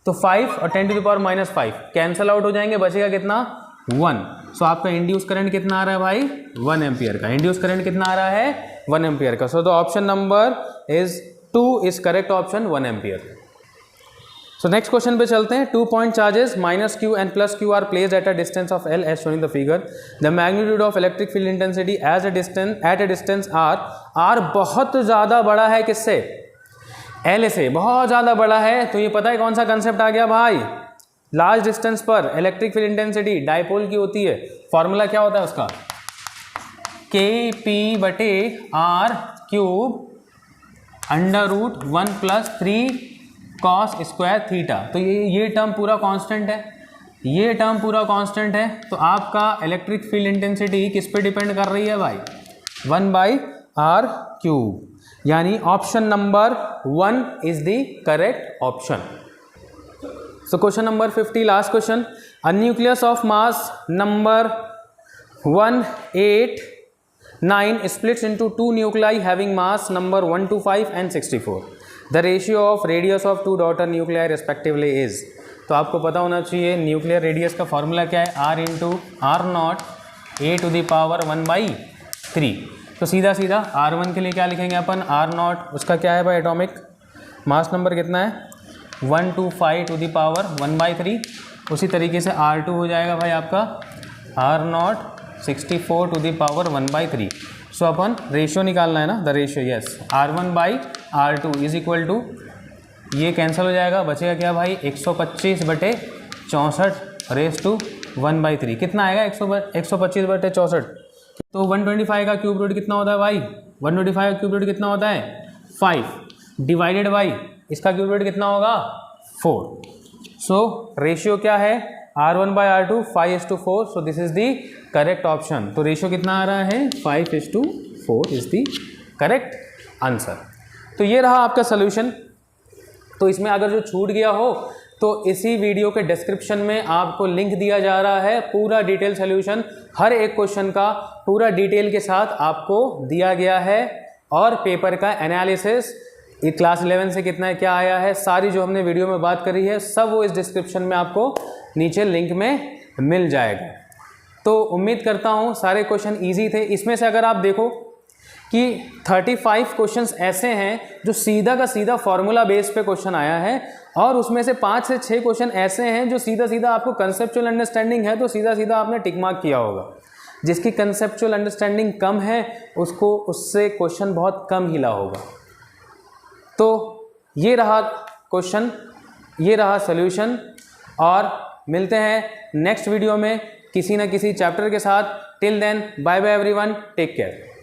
तो 5 और 10⁻⁻5 कैंसल आउट हो जाएंगे, बचेगा कितना 1। सो आपका इंड्यूस करंट कितना आ रहा है भाई 1 एम्पियर का, इंड्यूस करंट कितना आ रहा है 1 एम्पियर का। So the option number is 2 is correct option 1 ampere. So next question पे चलते हैं। 2 point charges -q and +q are placed at a distance of L as shown in the figure. The magnitude of electric field intensity at a distance r बहुत ज़्यादा बड़ा है किससे, L से बहुत ज़्यादा बड़ा है, तो ये पता है कौन सा कंसेप्ट आ गया भाई, लार्ज डिस्टेंस पर इलेक्ट्रिक फील्ड इंटेंसिटी डायपोल की होती है, फॉर्मूला क्या होता है उसका Kp/r³ √1 + 3 cos² थीटा। तो ये टर्म पूरा कांस्टेंट है, ये टर्म पूरा कांस्टेंट है, तो आपका इलेक्ट्रिक फील्ड इंटेंसिटी किस पे डिपेंड कर रही है भाई 1/r³, यानी option number 1 is the correct option. So question number 50, last question. A nucleus of mass number 189 splits into 2 nuclei having mass number 125 and 64. The ratio of radius of 2 daughter nuclei respectively is। तो आपको पता होना चाहिए nuclear radius का formula क्या है, r × r0 a⁻1/3। तो सीधा सीधा r1 के लिए क्या लिखेंगे अपन, r0 उसका क्या है भाई एटॉमिक मास नंबर कितना है 125 उसी तरीके से r2 हो जाएगा भाई आपका r0 64 सो अपन रेशियो निकालना है ना, the ratio, yes, r1/r2 is equal to, ये कैंसिल हो जाएगा, बचेगा क्या भाई 125/64 कितना आएगा 125/64। तो 125 का क्यूब रूट कितना होता है भाई, 125 का क्यूब रूट कितना होता है 5, डिवाइडेड बाई इसका क्यूब रूट कितना होगा 4। सो रेशियो क्या है R1/R2 5:4, so this is the correct option. तो रेशियो कितना आ रहा है 5:4 इज द करेक्ट आंसर। तो ये रहा आपका सोल्यूशन। तो इसमें अगर जो छूट गया हो तो इसी वीडियो के डिस्क्रिप्शन में आपको लिंक दिया जा रहा है, पूरा डिटेल सोल्यूशन हर एक क्वेश्चन का पूरा डिटेल के साथ आपको दिया गया है, और पेपर का एनालिसिस क्लास 11 से कितना क्या आया है, सारी जो हमने वीडियो में बात करी है सब वो इस डिस्क्रिप्शन में आपको नीचे लिंक में मिल जाएगा। तो उम्मीद करता हूँ सारे क्वेश्चन ईजी थे। इसमें से अगर आप देखो कि 35 क्वेश्चंस ऐसे हैं जो सीधा का सीधा फॉर्मूला बेस पे क्वेश्चन आया है, और उसमें से 5 से 6 क्वेश्चन ऐसे हैं जो सीधा सीधा आपको कंसेप्चुअल अंडरस्टैंडिंग है तो सीधा सीधा आपने टिक मार्क किया होगा। जिसकी कंसेप्चुअल अंडरस्टैंडिंग कम है उसको उससे क्वेश्चन बहुत कम हिला होगा। तो ये रहा क्वेश्चन, ये रहा सोल्यूशन, और मिलते हैं नेक्स्ट वीडियो में किसी न किसी चैप्टर के साथ। Till then bye bye everyone, take care.